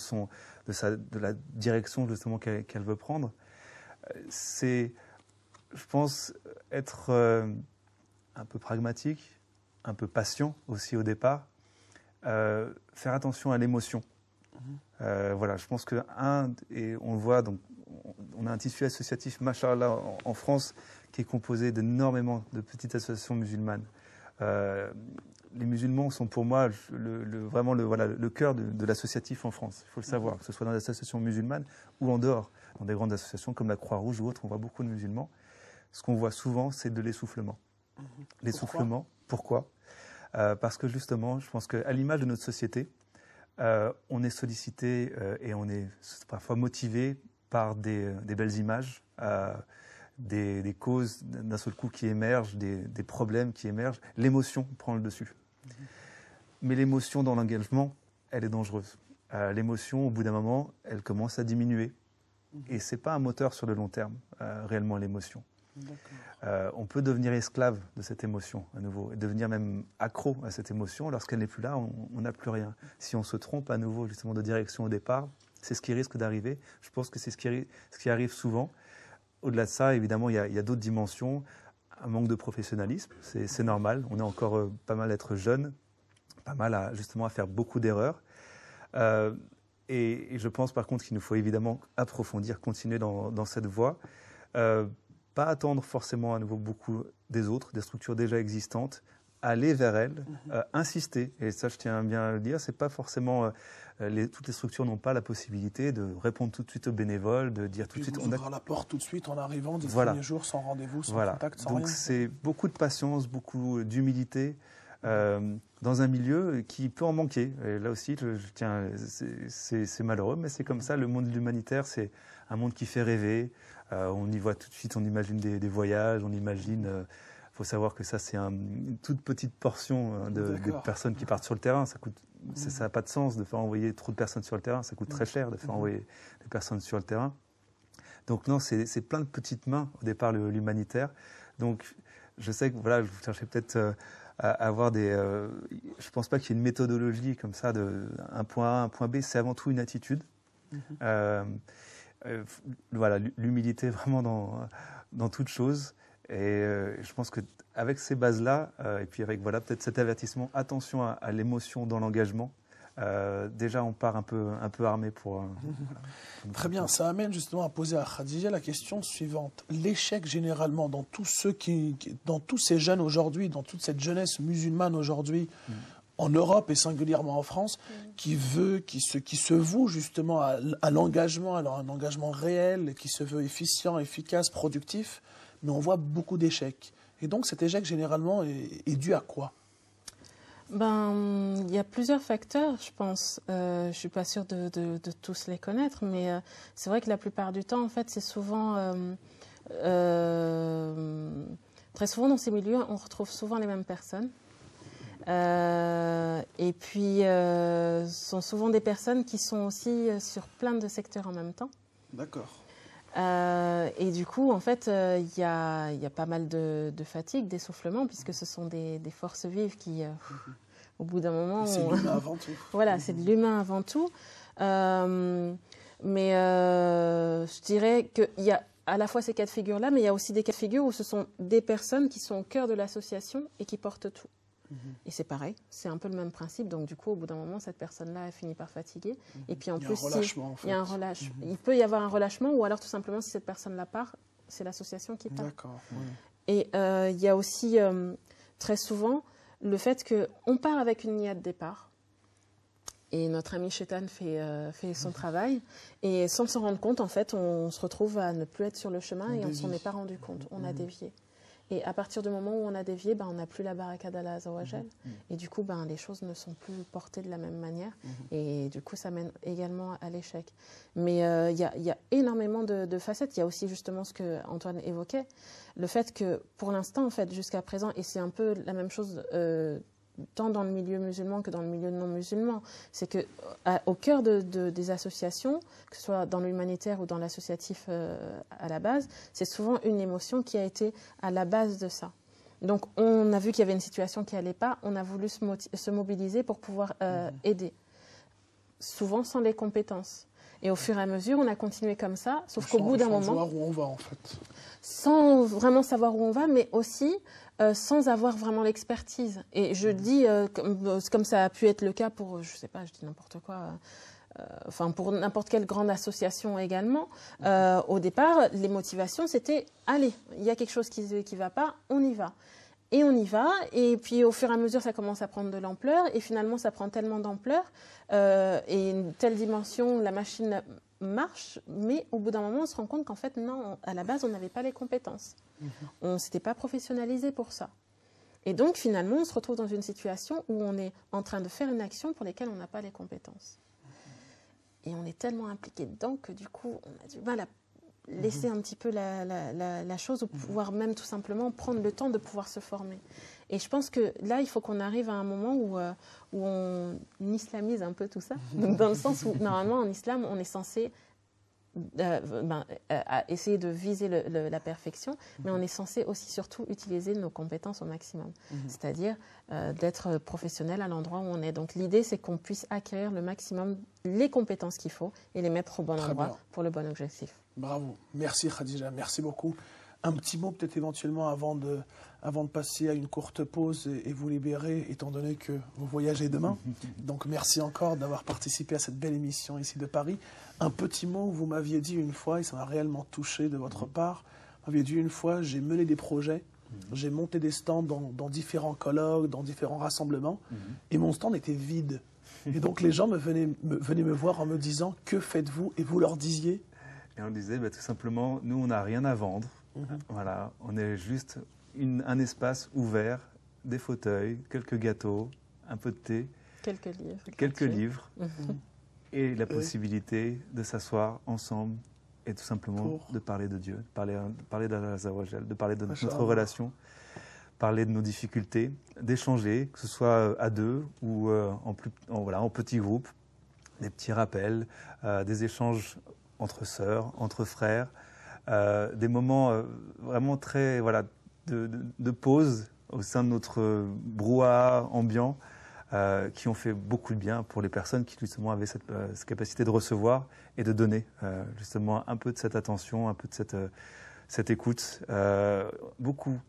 la direction justement qu'elle veut prendre, c'est, je pense, être un peu pragmatique, un peu patient aussi au départ, faire attention à l'émotion. Je pense et on le voit, donc, on a un tissu associatif, machallah, en France, qui est composé d'énormément de petites associations musulmanes. Les musulmans sont pour moi vraiment le cœur de l'associatif en France. Il faut le savoir, que ce soit dans les associations musulmanes ou en dehors, dans des grandes associations comme la Croix-Rouge ou autres, on voit beaucoup de musulmans. Ce qu'on voit souvent, c'est de l'essoufflement. L'essoufflement, pourquoi? Parce que justement, je pense qu'à l'image de notre société, on est sollicité et on est parfois motivé par des belles images, des causes d'un seul coup qui émergent, des problèmes qui émergent. L'émotion prend le dessus. Mais l'émotion dans l'engagement, elle est dangereuse. L'émotion, au bout d'un moment, elle commence à diminuer. Et ce n'est pas un moteur sur le long terme, réellement, l'émotion. On peut devenir esclave de cette émotion, à nouveau, et devenir même accro à cette émotion. Lorsqu'elle n'est plus là, on n'a plus rien. Si on se trompe à nouveau, justement, de direction au départ, c'est ce qui risque d'arriver. Je pense que c'est ce qui arrive souvent. Au-delà de ça, évidemment, il y a d'autres dimensions. Un manque de professionnalisme, c'est normal. On est encore pas mal à être jeune, pas mal justement à faire beaucoup d'erreurs. Et je pense par contre qu'il nous faut évidemment approfondir, continuer dans cette voie. Pas attendre forcément à nouveau beaucoup des autres, des structures déjà existantes, aller vers elles, insister. Et ça, je tiens bien à le dire, c'est pas forcément toutes les structures n'ont pas la possibilité de répondre tout de suite aux bénévoles, de dire tout de suite. On ouvre la porte tout de suite en arrivant, dès le premier jour, sans rendez-vous, sans contact, sans rien. Donc c'est beaucoup de patience, beaucoup d'humilité. Dans un milieu qui peut en manquer. Et là aussi, c'est malheureux, mais c'est comme ça. Le monde de l'humanitaire, c'est un monde qui fait rêver. On y voit tout de suite, on imagine des voyages, on imagine... Il faut savoir que ça, c'est une toute petite portion de personnes qui partent sur le terrain. Ça n'a pas de sens de faire envoyer trop de personnes sur le terrain. Ça coûte très cher de faire envoyer des personnes sur le terrain. Donc non, c'est plein de petites mains, au départ, l'humanitaire. Donc, je sais que voilà, je vous cherchez peut-être... à avoir des... je ne pense pas qu'il y ait une méthodologie comme ça, un point A, un point B, c'est avant tout une attitude. Voilà, l'humilité vraiment dans toute chose. Et je pense qu'avec ces bases-là, et puis avec voilà, peut-être cet avertissement, attention à l'émotion dans l'engagement, déjà on part un peu armé pour... Très bien, ça amène justement à poser à Khadija la question suivante. L'échec généralement dans tous ces jeunes aujourd'hui, dans toute cette jeunesse musulmane aujourd'hui, en Europe et singulièrement en France, qui se voue justement à l'engagement, alors un engagement réel, qui se veut efficient, efficace, productif, mais on voit beaucoup d'échecs. Et donc cet échec généralement est dû à quoi ? Il y a plusieurs facteurs, je pense. Je ne suis pas sûre de tous les connaître, mais c'est vrai que la plupart du temps, en fait, c'est souvent... très souvent dans ces milieux, on retrouve souvent les mêmes personnes. Et puis, ce sont souvent des personnes qui sont aussi sur plein de secteurs en même temps. D'accord. Et du coup, en fait, il y a pas mal de fatigue, d'essoufflement, puisque ce sont des forces vives qui, au bout d'un moment... C'est l'humain avant tout. Voilà, c'est de l'humain avant tout. Mais je dirais qu'il y a à la fois ces cas de figure-là, mais il y a aussi des cas de figure où ce sont des personnes qui sont au cœur de l'association et qui portent tout. Et c'est pareil, c'est un peu le même principe. Donc du coup, au bout d'un moment, cette personne-là, elle finit par fatiguer. Et puis en plus, il y a un relâchement. Il peut y avoir un relâchement, ou alors tout simplement, si cette personne-là part, c'est l'association qui part. D'accord. Et il y a aussi très souvent le fait qu'on part avec une niyyah de départ. Et notre ami Shaitan fait son travail. Et sans s'en rendre compte, en fait, on se retrouve à ne plus être sur le chemin et on ne s'en est pas rendu compte. On a dévié. Et à partir du moment où on a dévié, on n'a plus la baraka d'Allah Azawajal. Et du coup, les choses ne sont plus portées de la même manière. Et du coup, ça mène également à l'échec. Mais il y a énormément de facettes. Il y a aussi justement ce que Antoine évoquait. Le fait que, pour l'instant, en fait, jusqu'à présent, et c'est un peu la même chose tant dans le milieu musulman que dans le milieu non musulman, c'est qu'au cœur des associations, que ce soit dans l'humanitaire ou dans l'associatif à la base, c'est souvent une émotion qui a été à la base de ça. Donc on a vu qu'il y avait une situation qui n'allait pas, on a voulu se mobiliser pour pouvoir aider, souvent sans les compétences. Et au fur et à mesure, on a continué comme ça, sauf qu'au bout d'un moment... Sans savoir où on va, en fait. Sans vraiment savoir où on va, mais aussi sans avoir vraiment l'expertise. Et je dis, comme ça a pu être le cas pour, je sais pas, je dis n'importe quoi, pour n'importe quelle grande association également, au départ, les motivations, c'était, allez, il y a quelque chose qui ne va pas, on y va. Et on y va, et puis au fur et à mesure, ça commence à prendre de l'ampleur, et finalement, ça prend tellement d'ampleur, et une telle dimension, la machine marche, mais au bout d'un moment, on se rend compte qu'en fait, non, à la base, on n'avait pas les compétences. On ne s'était pas professionnalisé pour ça. Et donc, finalement, on se retrouve dans une situation où on est en train de faire une action pour laquelle on n'a pas les compétences. Et on est tellement impliqué dedans que du coup, on a du mal à laisser un petit peu la chose, ou pouvoir même tout simplement prendre le temps de pouvoir se former. Et je pense que là, il faut qu'on arrive à un moment où on islamise un peu tout ça. Donc, dans le sens où, normalement, en islam, on est censé à essayer de viser la perfection, mais on est censé aussi surtout utiliser nos compétences au maximum, c'est-à-dire d'être professionnel à l'endroit où on est. Donc l'idée, c'est qu'on puisse acquérir le maximum les compétences qu'il faut et les mettre au bon endroit pour le bon objectif. Bravo. Merci Khadija, merci beaucoup. Un petit mot peut-être éventuellement avant de passer à une courte pause et vous libérer, étant donné que vous voyagez demain. Donc merci encore d'avoir participé à cette belle émission ici de Paris. Un petit mot, vous m'aviez dit une fois, et ça m'a réellement touché de votre part, vous m'aviez dit une fois, j'ai mené des projets, j'ai monté des stands dans différents colloques, dans différents rassemblements, et mon stand était vide. Et donc les gens venaient me voir en me disant, que faites-vous? Et vous leur disiez? Et on disait, tout simplement, nous on n'a rien à vendre. Voilà, on est juste un espace ouvert, des fauteuils, quelques gâteaux, un peu de thé, quelques livres et la possibilité de s'asseoir ensemble et tout simplement de parler de Dieu, de parler d'Allah Azza wa Jal, de parler de notre relation, parler de nos difficultés, d'échanger, que ce soit à deux ou en petits groupes, des petits rappels, des échanges entre sœurs, entre frères. Des moments vraiment très de pause au sein de notre brouhaha ambiant qui ont fait beaucoup de bien pour les personnes qui justement avaient cette capacité de recevoir et de donner justement un peu de cette attention, un peu de cette écoute. Beaucoup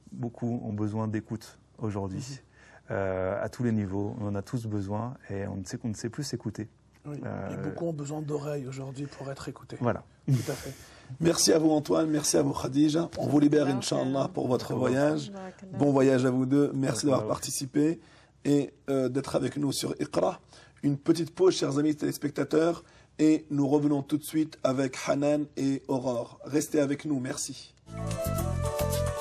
ont besoin d'écoute aujourd'hui à tous les niveaux. On en a tous besoin et on ne sait plus s'écouter. Oui, et beaucoup ont besoin d'oreilles aujourd'hui pour être écoutés. Voilà. Tout à fait. Merci à vous Antoine, merci à vous Khadija. On vous libère Inch'Allah pour votre voyage. Bon voyage à vous deux. Merci d'avoir participé et d'être avec nous sur Iqra. Une petite pause, chers amis téléspectateurs, et nous revenons tout de suite avec Hanan et Aurore. Restez avec nous, merci.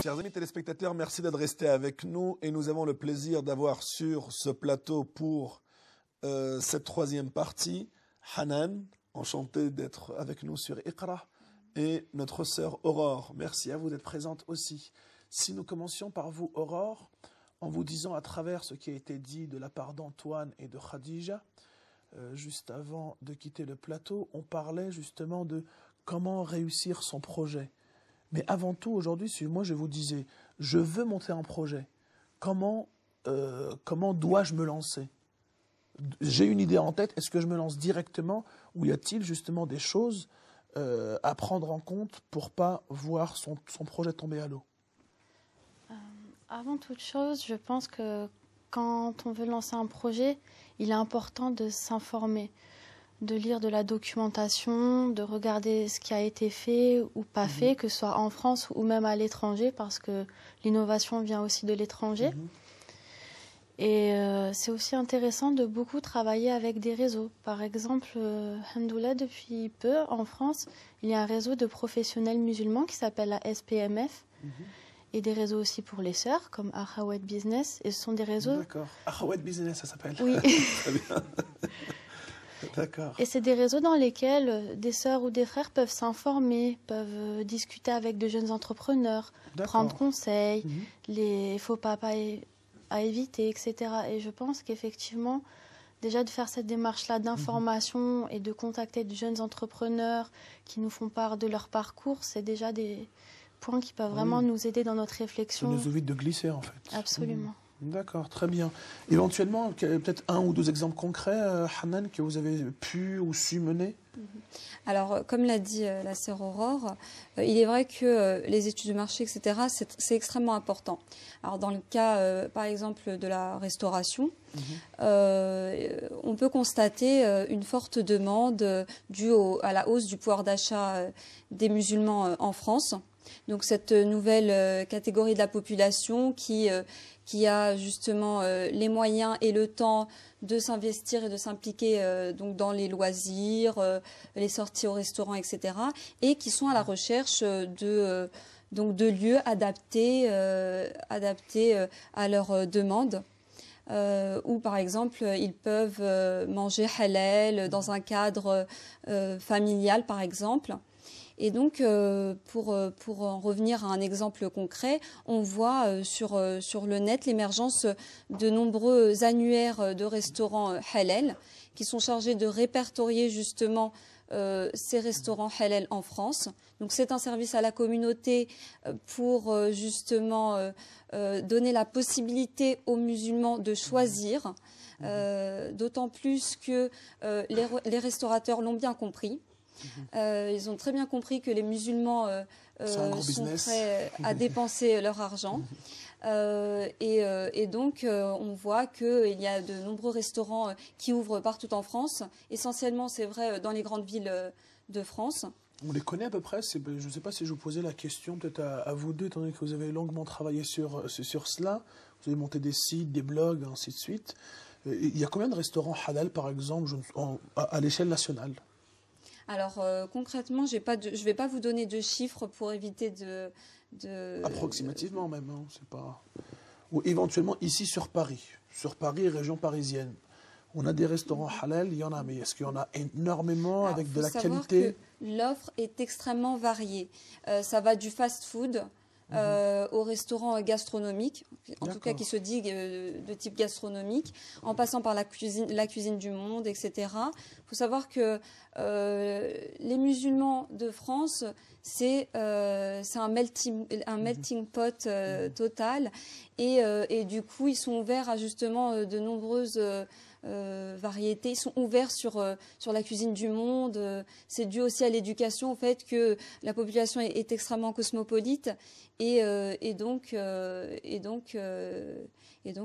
Chers amis téléspectateurs, merci d'être restés avec nous et nous avons le plaisir d'avoir sur ce plateau pour cette troisième partie, Hanan, enchantée d'être avec nous sur Iqra, et notre sœur Aurore. Merci à vous d'être présente aussi. Si nous commencions par vous, Aurore, en vous disant à travers ce qui a été dit de la part d'Antoine et de Khadija, juste avant de quitter le plateau, on parlait justement de comment réussir son projet. Mais avant tout, aujourd'hui, si moi je vous disais, je veux monter un projet, comment dois-je me lancer? J'ai une idée en tête, est-ce que je me lance directement ou y a-t-il justement des choses à prendre en compte pour ne pas voir son projet tomber à l'eau? Avant toute chose, je pense que quand on veut lancer un projet, il est important de s'informer, de lire de la documentation, de regarder ce qui a été fait ou pas fait, que ce soit en France ou même à l'étranger, parce que l'innovation vient aussi de l'étranger. Et c'est aussi intéressant de beaucoup travailler avec des réseaux. Par exemple, alhamdoulilah, depuis peu, en France, il y a un réseau de professionnels musulmans qui s'appelle la SPMF, et des réseaux aussi pour les sœurs, comme Akhawat Business. Et ce sont des réseaux... D'accord. Akhawat Business, ça s'appelle. Oui. Très bien. D'accord. Et c'est des réseaux dans lesquels des sœurs ou des frères peuvent s'informer, peuvent discuter avec de jeunes entrepreneurs, prendre conseil, les faux pas à éviter, etc. Et je pense qu'effectivement, déjà de faire cette démarche-là d'information et de contacter de jeunes entrepreneurs qui nous font part de leur parcours, c'est déjà des points qui peuvent vraiment nous aider dans notre réflexion. Ça nous évite de glisser, en fait. Absolument. D'accord, très bien. Éventuellement, peut-être un ou deux exemples concrets, Hanan, que vous avez pu ou su mener? Alors, comme l'a dit la sœur Aurore, il est vrai que les études de marché, etc., c'est extrêmement important. Alors, dans le cas, par exemple, de la restauration, on peut constater une forte demande due à la hausse du pouvoir d'achat des musulmans en France. Donc, cette nouvelle catégorie de la population qui a justement les moyens et le temps de s'investir et de s'impliquer donc dans les loisirs, les sorties au restaurant, etc. et qui sont à la recherche de lieux adaptés à leurs demandes. Où par exemple ils peuvent manger halal dans un cadre familial par exemple. Et donc, pour en revenir à un exemple concret, on voit sur le net l'émergence de nombreux annuaires de restaurants halal qui sont chargés de répertorier justement ces restaurants halal en France. Donc c'est un service à la communauté pour justement donner la possibilité aux musulmans de choisir, d'autant plus que les restaurateurs l'ont bien compris. Ils ont très bien compris que les musulmans sont prêts à dépenser leur argent. Et donc, on voit qu'il y a de nombreux restaurants qui ouvrent partout en France. Essentiellement, c'est vrai, dans les grandes villes de France. On les connaît à peu près. Je ne sais pas si je vous posais la question peut-être à vous deux, étant donné que vous avez longuement travaillé sur cela. Vous avez monté des sites, des blogs, ainsi de suite. Il y a combien de restaurants halal, par exemple, à l'échelle nationale? Alors, concrètement, je ne vais pas vous donner de chiffres pour éviter de... Approximativement même, hein, c'est pas... Ou éventuellement ici sur Paris, région parisienne. On a des restaurants halal, il y en a, mais est-ce qu'il y en a énormément avec de la qualité? L'offre est extrêmement variée. Ça va du fast-food au restaurant gastronomique, en tout cas qui se dit de type gastronomique, en passant par la cuisine du monde, etc. Il faut savoir que les musulmans de France, c'est un melting pot total, et du coup ils sont ouverts à justement de nombreuses variétés. Ils sont ouverts sur la cuisine du monde. C'est dû aussi à l'éducation, au fait que la population est extrêmement cosmopolite, et donc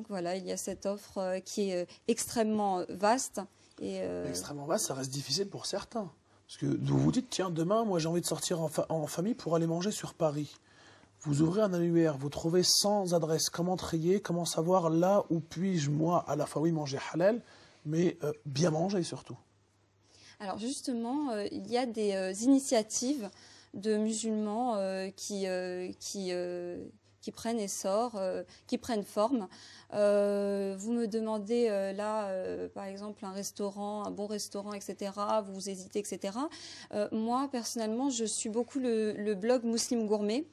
voilà, il y a cette offre qui est extrêmement vaste. Extrêmement vaste, ça reste difficile pour certains. Parce que vous vous dites, tiens, demain, moi j'ai envie de sortir en famille pour aller manger sur Paris. Vous ouvrez un annuaire, vous trouvez 100 adresses. Comment trier, comment savoir là où puis-je, moi, à la fois, oui, manger halal, mais bien manger surtout? Alors justement, il y a des initiatives de musulmans qui prennent essor, qui prennent forme. Vous me demandez là, par exemple, un bon restaurant, etc. Vous hésitez, etc. Moi, personnellement, je suis beaucoup le blog Muslim Gourmet.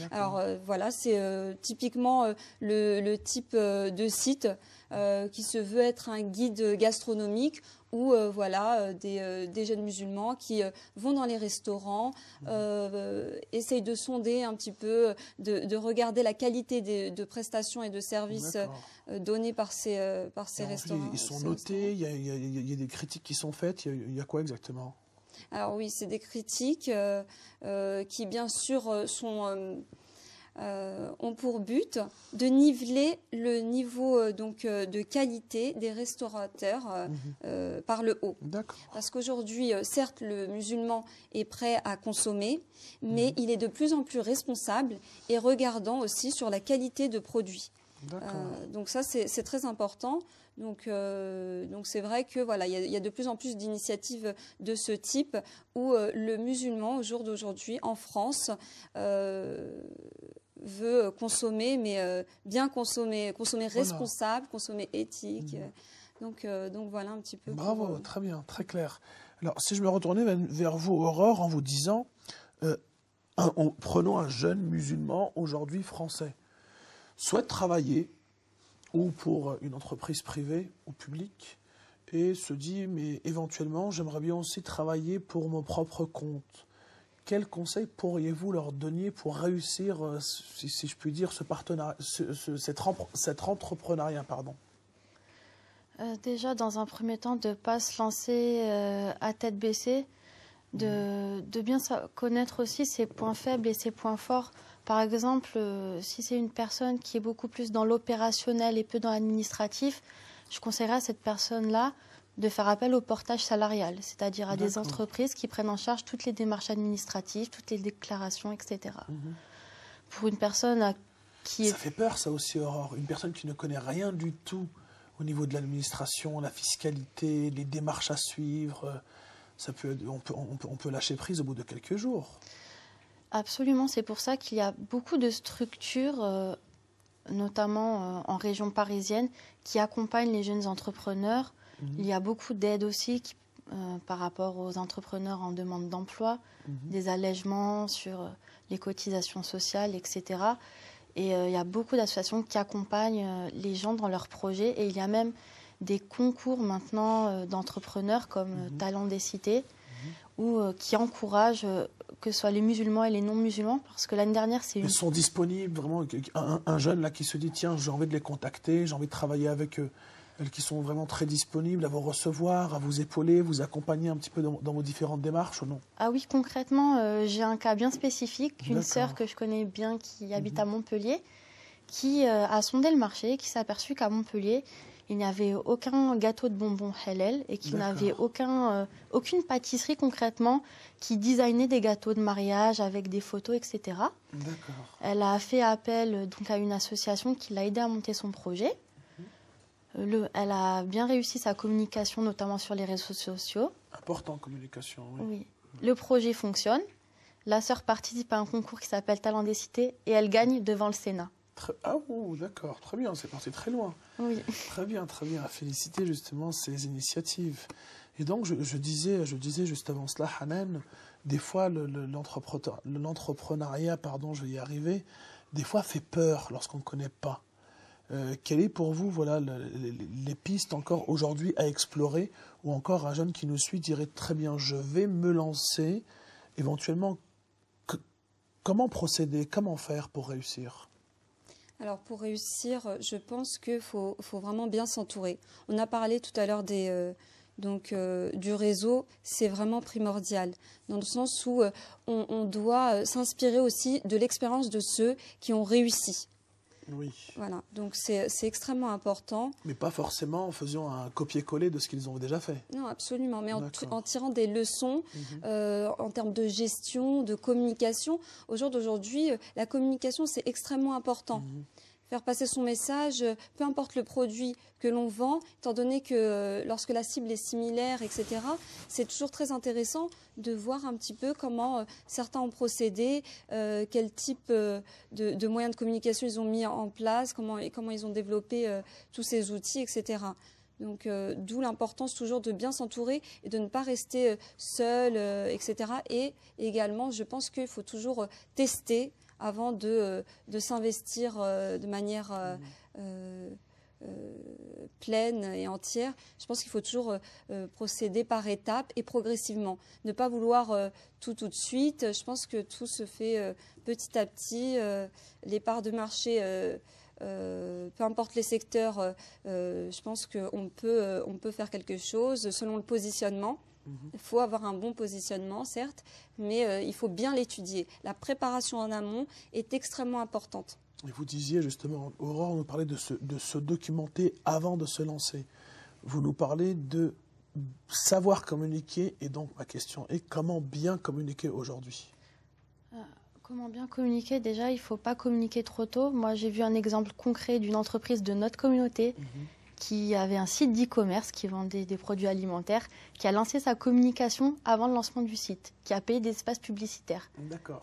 Alors voilà, c'est typiquement le type de site qui se veut être un guide gastronomique où voilà, des jeunes musulmans qui vont dans les restaurants, essayent de sonder un petit peu, de regarder la qualité de prestations et de services donnés par ces restaurants. Ils sont notés, il y a des critiques qui sont faites, il y a quoi exactement? Alors oui, c'est des critiques qui bien sûr ont pour but de niveler le niveau de qualité des restaurateurs par le haut. Parce qu'aujourd'hui, certes, le musulman est prêt à consommer, mais il est de plus en plus responsable et regardant aussi sur la qualité de produits. Donc ça, c'est très important. Donc c'est vrai que voilà, il y a de plus en plus d'initiatives de ce type où le musulman, au jour d'aujourd'hui, en France, veut consommer, mais bien consommer responsable, consommer éthique. Donc voilà un petit peu. Bravo, très bien, très clair. Alors si je me retournais vers vous, Aurore, en vous disant, prenons un jeune musulman aujourd'hui français, souhaite travailler ou pour une entreprise privée ou publique, et se dit, mais éventuellement, j'aimerais bien aussi travailler pour mon propre compte. Quels conseils pourriez-vous leur donner pour réussir, si je puis dire, cet entrepreneuriat, pardon? Déjà, dans un premier temps, de ne pas se lancer à tête baissée, de bien connaître aussi ses points faibles et ses points forts. Par exemple, si c'est une personne qui est beaucoup plus dans l'opérationnel et peu dans l'administratif, je conseillerais à cette personne-là de faire appel au portage salarial, c'est-à-dire à des entreprises qui prennent en charge toutes les démarches administratives, toutes les déclarations, etc. Pour une personne qui... Ça fait peur, ça aussi, Aurore. Une personne qui ne connaît rien du tout au niveau de l'administration, la fiscalité, les démarches à suivre, on peut lâcher prise au bout de quelques jours. Absolument, c'est pour ça qu'il y a beaucoup de structures, notamment en région parisienne, qui accompagnent les jeunes entrepreneurs. Il y a beaucoup d'aides aussi par rapport aux entrepreneurs en demande d'emploi, des allègements sur les cotisations sociales, etc. Et il y a beaucoup d'associations qui accompagnent les gens dans leurs projets. Et il y a même des concours maintenant d'entrepreneurs comme Talent des Cités, ou qui encouragent que ce soit les musulmans et les non-musulmans, parce que l'année dernière, Ils sont disponibles, vraiment, un jeune là qui se dit, tiens, j'ai envie de les contacter, j'ai envie de travailler avec eux, elles qui sont vraiment très disponibles à vous recevoir, à vous épauler, vous accompagner un petit peu dans vos différentes démarches ou non? Ah oui, concrètement, j'ai un cas bien spécifique, une sœur que je connais bien qui habite à Montpellier, qui a sondé le marché, qui s'est aperçu qu'à Montpellier, il n'y avait aucun gâteau de bonbons halal et qu'il n'avait aucune pâtisserie concrètement qui designait des gâteaux de mariage avec des photos, etc. Elle a fait appel donc, à une association qui l'a aidé à monter son projet. Elle a bien réussi sa communication, notamment sur les réseaux sociaux. Important, communication, oui. Le projet fonctionne. La sœur participe à un concours qui s'appelle Talent des Cités et elle gagne devant le Sénat. Ah, d'accord, très bien, c'est parti très loin. Oui. Très bien, très bien. À féliciter justement ces initiatives. Et donc, je disais juste avant cela, Hanan, des fois, l'entrepreneuriat, je vais y arriver, des fois fait peur lorsqu'on ne connaît pas. Quelles est pour vous les pistes encore aujourd'hui à explorer, ou encore un jeune qui nous suit dirait très bien, je vais me lancer, éventuellement, comment procéder, comment faire pour réussir? Alors pour réussir, je pense qu'il faut vraiment bien s'entourer. On a parlé tout à l'heure du réseau, c'est vraiment primordial, dans le sens où on doit s'inspirer aussi de l'expérience de ceux qui ont réussi. Oui. Voilà, donc c'est extrêmement important. Mais pas forcément en faisant un copier-coller de ce qu'ils ont déjà fait. Non, absolument, mais en tirant des leçons en termes de gestion, de communication. Au jour d'aujourd'hui, la communication, c'est extrêmement important. Faire passer son message, peu importe le produit que l'on vend, étant donné que lorsque la cible est similaire, etc., c'est toujours très intéressant de voir un petit peu comment certains ont procédé, quel type de moyens de communication ils ont mis en place, comment ils ont développé tous ces outils, etc. Donc, d'où l'importance toujours de bien s'entourer et de ne pas rester seul, etc. Et également, je pense qu'il faut toujours tester avant de s'investir de manière pleine et entière. Je pense qu'il faut toujours procéder par étapes et progressivement. Ne pas vouloir tout de suite. Je pense que tout se fait petit à petit. Les parts de marché, peu importe les secteurs, je pense qu'on peut faire quelque chose selon le positionnement. Il faut avoir un bon positionnement, certes, mais il faut bien l'étudier. La préparation en amont est extrêmement importante. Et vous disiez justement, Aurore nous parlait de se documenter avant de se lancer. Vous nous parlez de savoir communiquer, et donc ma question est comment bien communiquer aujourd'hui? Comment bien communiquer? Déjà, il ne faut pas communiquer trop tôt. Moi, j'ai vu un exemple concret d'une entreprise de notre communauté qui avait un site d'e-commerce qui vendait des produits alimentaires, qui a lancé sa communication avant le lancement du site, qui a payé des espaces publicitaires.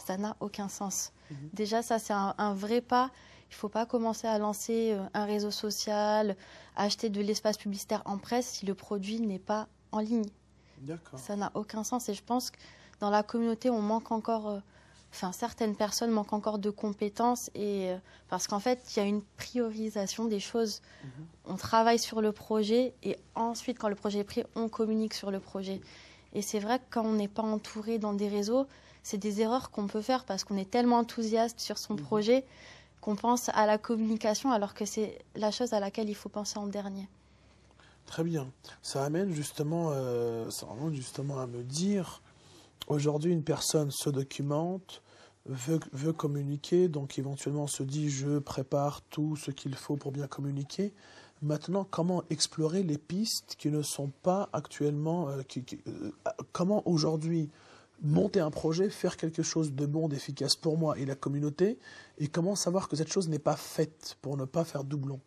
Ça n'a aucun sens. Déjà, ça, c'est un vrai pas. Il ne faut pas commencer à lancer un réseau social, acheter de l'espace publicitaire en presse si le produit n'est pas en ligne. Ça n'a aucun sens. Et je pense que dans la communauté, on manque encore... certaines personnes manquent encore de compétences parce qu'en fait, il y a une priorisation des choses. On travaille sur le projet et ensuite, quand le projet est pris, on communique sur le projet. Et c'est vrai que quand on n'est pas entouré dans des réseaux, c'est des erreurs qu'on peut faire parce qu'on est tellement enthousiaste sur son projet qu'on pense à la communication alors que c'est la chose à laquelle il faut penser en dernier. Très bien. Ça amène justement à me dire... Aujourd'hui, une personne se documente, veut communiquer, donc éventuellement se dit « je prépare tout ce qu'il faut pour bien communiquer ». Maintenant, comment explorer les pistes qui ne sont pas actuellement... comment aujourd'hui monter un projet, faire quelque chose de bon, d'efficace pour moi et la communauté, et comment savoir que cette chose n'est pas faite pour ne pas faire doublon?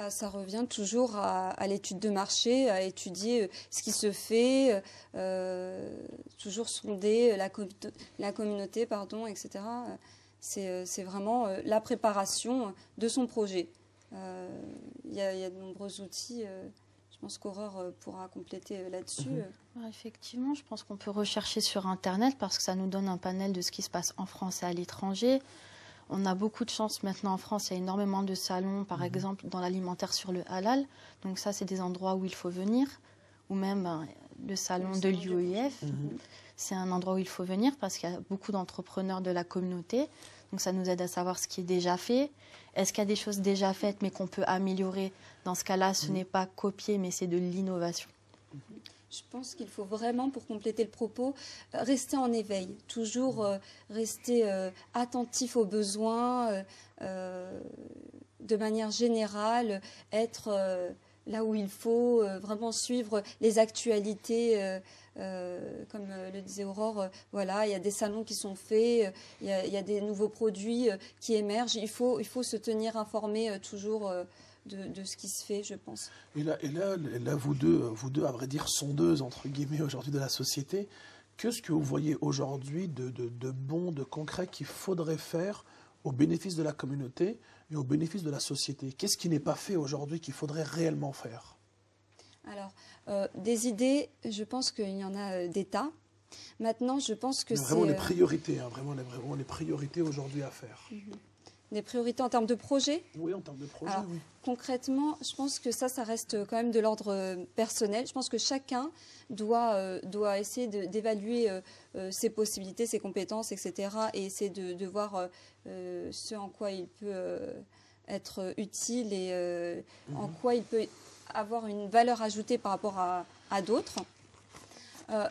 Ça revient toujours à l'étude de marché, à étudier ce qui se fait, toujours sonder la communauté, etc. C'est vraiment la préparation de son projet. Il y a de nombreux outils. Je pense qu'Aurore pourra compléter là-dessus. Effectivement, je pense qu'on peut rechercher sur Internet parce que ça nous donne un panel de ce qui se passe en France et à l'étranger. On a beaucoup de chance maintenant en France, il y a énormément de salons, par exemple dans l'alimentaire sur le halal. Donc ça, c'est des endroits où il faut venir, ou même le salon de l'UEF. C'est un endroit où il faut venir parce qu'il y a beaucoup d'entrepreneurs de la communauté. Donc ça nous aide à savoir ce qui est déjà fait. Est-ce qu'il y a des choses déjà faites mais qu'on peut améliorer? Dans ce cas-là, ce n'est pas copier, mais c'est de l'innovation. Je pense qu'il faut vraiment, pour compléter le propos, rester en éveil, toujours rester attentif aux besoins, de manière générale, être là où il faut, vraiment suivre les actualités. Comme le disait Aurore, voilà, il y a des salons qui sont faits, il y a des nouveaux produits qui émergent. Il faut se tenir informé toujours de ce qui se fait, je pense. Et là vous deux, à vrai dire, sondeuses, entre guillemets, aujourd'hui de la société, qu'est-ce que vous voyez aujourd'hui de bon, de concret qu'il faudrait faire au bénéfice de la communauté et au bénéfice de la société? Qu'est-ce qui n'est pas fait aujourd'hui qu'il faudrait réellement faire? Alors, des idées, je pense qu'il y en a des tas. Maintenant, je pense que c'est... Vraiment les priorités, hein, vraiment les priorités aujourd'hui à faire. Des priorités en termes de projet? Oui, en termes de projet, Alors, oui. Concrètement, je pense que ça reste quand même de l'ordre personnel. Je pense que chacun doit essayer d'évaluer ses possibilités, ses compétences, etc. et essayer de voir ce en quoi il peut être utile et en quoi il peut avoir une valeur ajoutée par rapport à d'autres.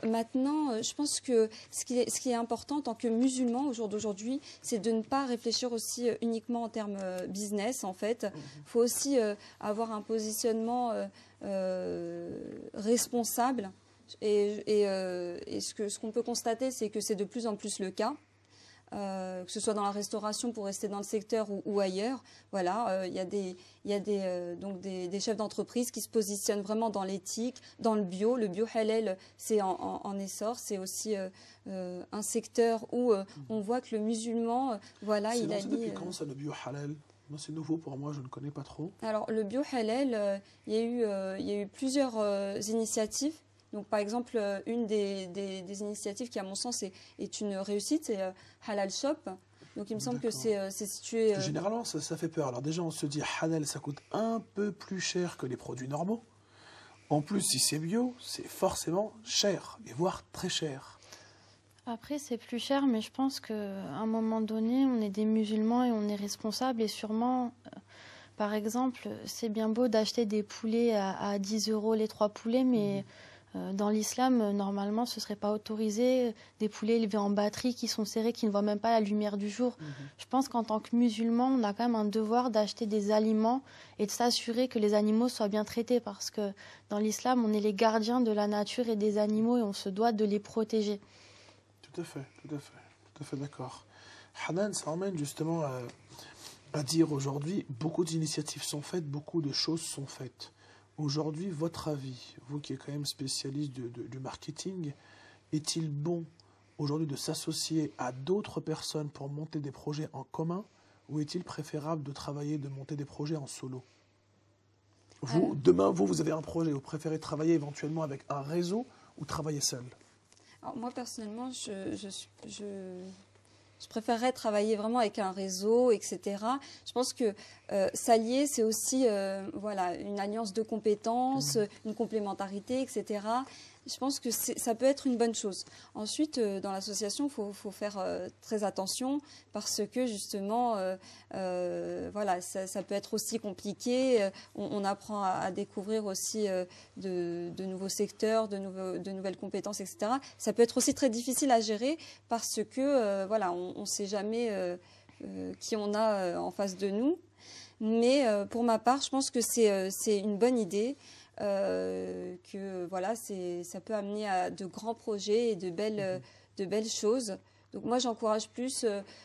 Maintenant, je pense que ce qui est important en tant que musulman au jour d'aujourd'hui, c'est de ne pas réfléchir aussi uniquement en termes business, en fait. Il faut aussi avoir un positionnement responsable. Et ce qu'on peut constater, c'est que c'est de plus en plus le cas. Que ce soit dans la restauration pour rester dans le secteur ou ailleurs. Voilà, il y a des chefs d'entreprise qui se positionnent vraiment dans l'éthique, dans le bio. Le bio halal, c'est en essor. C'est aussi un secteur où on voit que le musulman, voilà, il a mis... Depuis quand ça, le bio halal? Moi, c'est nouveau pour moi, je ne connais pas trop. Alors, le bio halal, il y a eu plusieurs initiatives. Donc, par exemple, une des initiatives qui, à mon sens, est une réussite, c'est Halal Shop. Donc, il me semble que c'est situé... Généralement, ça fait peur. Alors déjà, on se dit halal, ça coûte un peu plus cher que les produits normaux. En plus, si c'est bio, c'est forcément cher, et voire très cher. Après, c'est plus cher, mais je pense qu'à un moment donné, on est des musulmans et on est responsables. Et sûrement, par exemple, c'est bien beau d'acheter des poulets à 10 € les 3 poulets, mais... Dans l'islam, normalement, ce ne serait pas autorisé. Des poulets élevés en batterie qui sont serrés, qui ne voient même pas la lumière du jour. Je pense qu'en tant que musulman, on a quand même un devoir d'acheter des aliments et de s'assurer que les animaux soient bien traités. Parce que dans l'islam, on est les gardiens de la nature et des animaux et on se doit de les protéger. Tout à fait d'accord. Hanan, ça emmène justement à dire aujourd'hui, beaucoup d'initiatives sont faites, beaucoup de choses sont faites. Aujourd'hui, votre avis, vous qui êtes quand même spécialiste du marketing, est-il bon aujourd'hui de s'associer à d'autres personnes pour monter des projets en commun ou est-il préférable de travailler, de monter des projets en solo? Demain, vous avez un projet, vous préférez travailler éventuellement avec un réseau ou travailler seul? Alors, moi, personnellement, je préférerais travailler vraiment avec un réseau, etc. Je pense que s'allier, c'est aussi voilà, une alliance de compétences, une complémentarité, etc. Je pense que ça peut être une bonne chose. Ensuite, dans l'association, il faut faire très attention parce que justement, voilà, ça peut être aussi compliqué. On apprend à découvrir aussi de nouveaux secteurs, de nouvelles compétences, etc. Ça peut être aussi très difficile à gérer parce que voilà, on ne sait jamais qui on a en face de nous. Mais pour ma part, je pense que c'est une bonne idée. Que voilà, ça peut amener à de grands projets et de belles choses. Donc moi, j'encourage plus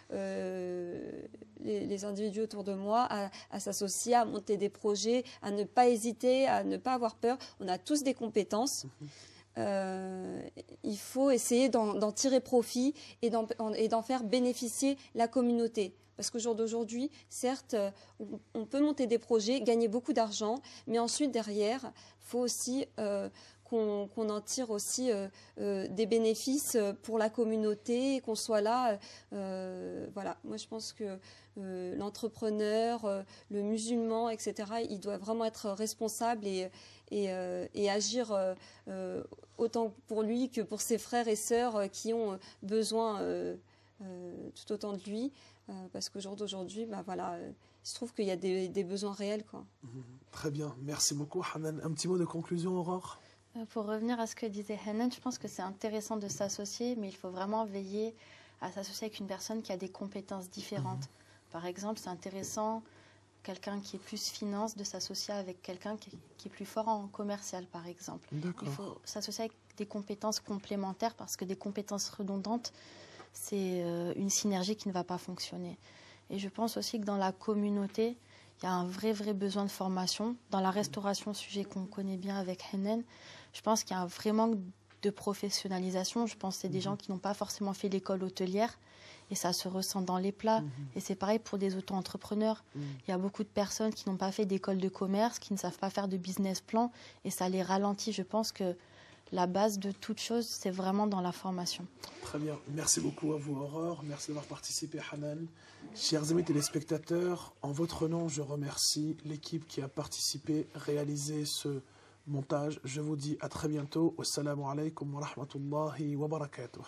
les individus autour de moi à s'associer, à monter des projets, à ne pas hésiter, à ne pas avoir peur. On a tous des compétences. Il faut essayer d'en tirer profit et d'en faire bénéficier la communauté. Parce qu'au jour d'aujourd'hui, certes, on peut monter des projets, gagner beaucoup d'argent, mais ensuite, derrière, il faut aussi qu'on en tire aussi des bénéfices pour la communauté, qu'on soit là. Voilà, moi je pense que l'entrepreneur, le musulman, etc., il doit vraiment être responsable et agir autant pour lui que pour ses frères et sœurs qui ont besoin tout autant de lui, parce qu'au jour d'aujourd'hui, bah, voilà, il se trouve qu'il y a des besoins réels, quoi. Très bien, merci beaucoup Hanan. Un petit mot de conclusion, Aurore? Pour revenir à ce que disait Hanan, je pense que c'est intéressant de s'associer, mais il faut vraiment veiller à s'associer avec une personne qui a des compétences différentes. Par exemple, c'est intéressant, quelqu'un qui est plus finance, de s'associer avec quelqu'un qui est plus fort en commercial, par exemple. Il faut s'associer avec des compétences complémentaires, parce que des compétences redondantes, c'est une synergie qui ne va pas fonctionner. Et je pense aussi que dans la communauté, il y a un vrai besoin de formation. Dans la restauration, sujet qu'on connaît bien avec Hanan, je pense qu'il y a un vrai manque de professionnalisation. Je pense que c'est des gens qui n'ont pas forcément fait l'école hôtelière, et ça se ressent dans les plats. Et c'est pareil pour des auto-entrepreneurs. Il y a beaucoup de personnes qui n'ont pas fait d'école de commerce, qui ne savent pas faire de business plan, et ça les ralentit. Je pense que la base de toute chose, c'est vraiment dans la formation. Très bien. Merci beaucoup à vous, Aurore. Merci d'avoir participé, Hanan. Chers amis téléspectateurs, en votre nom, je remercie l'équipe qui a participé, réalisé ce montage. Je vous dis à très bientôt. Wassalamu alaikum wa rahmatullahi wa barakatuh.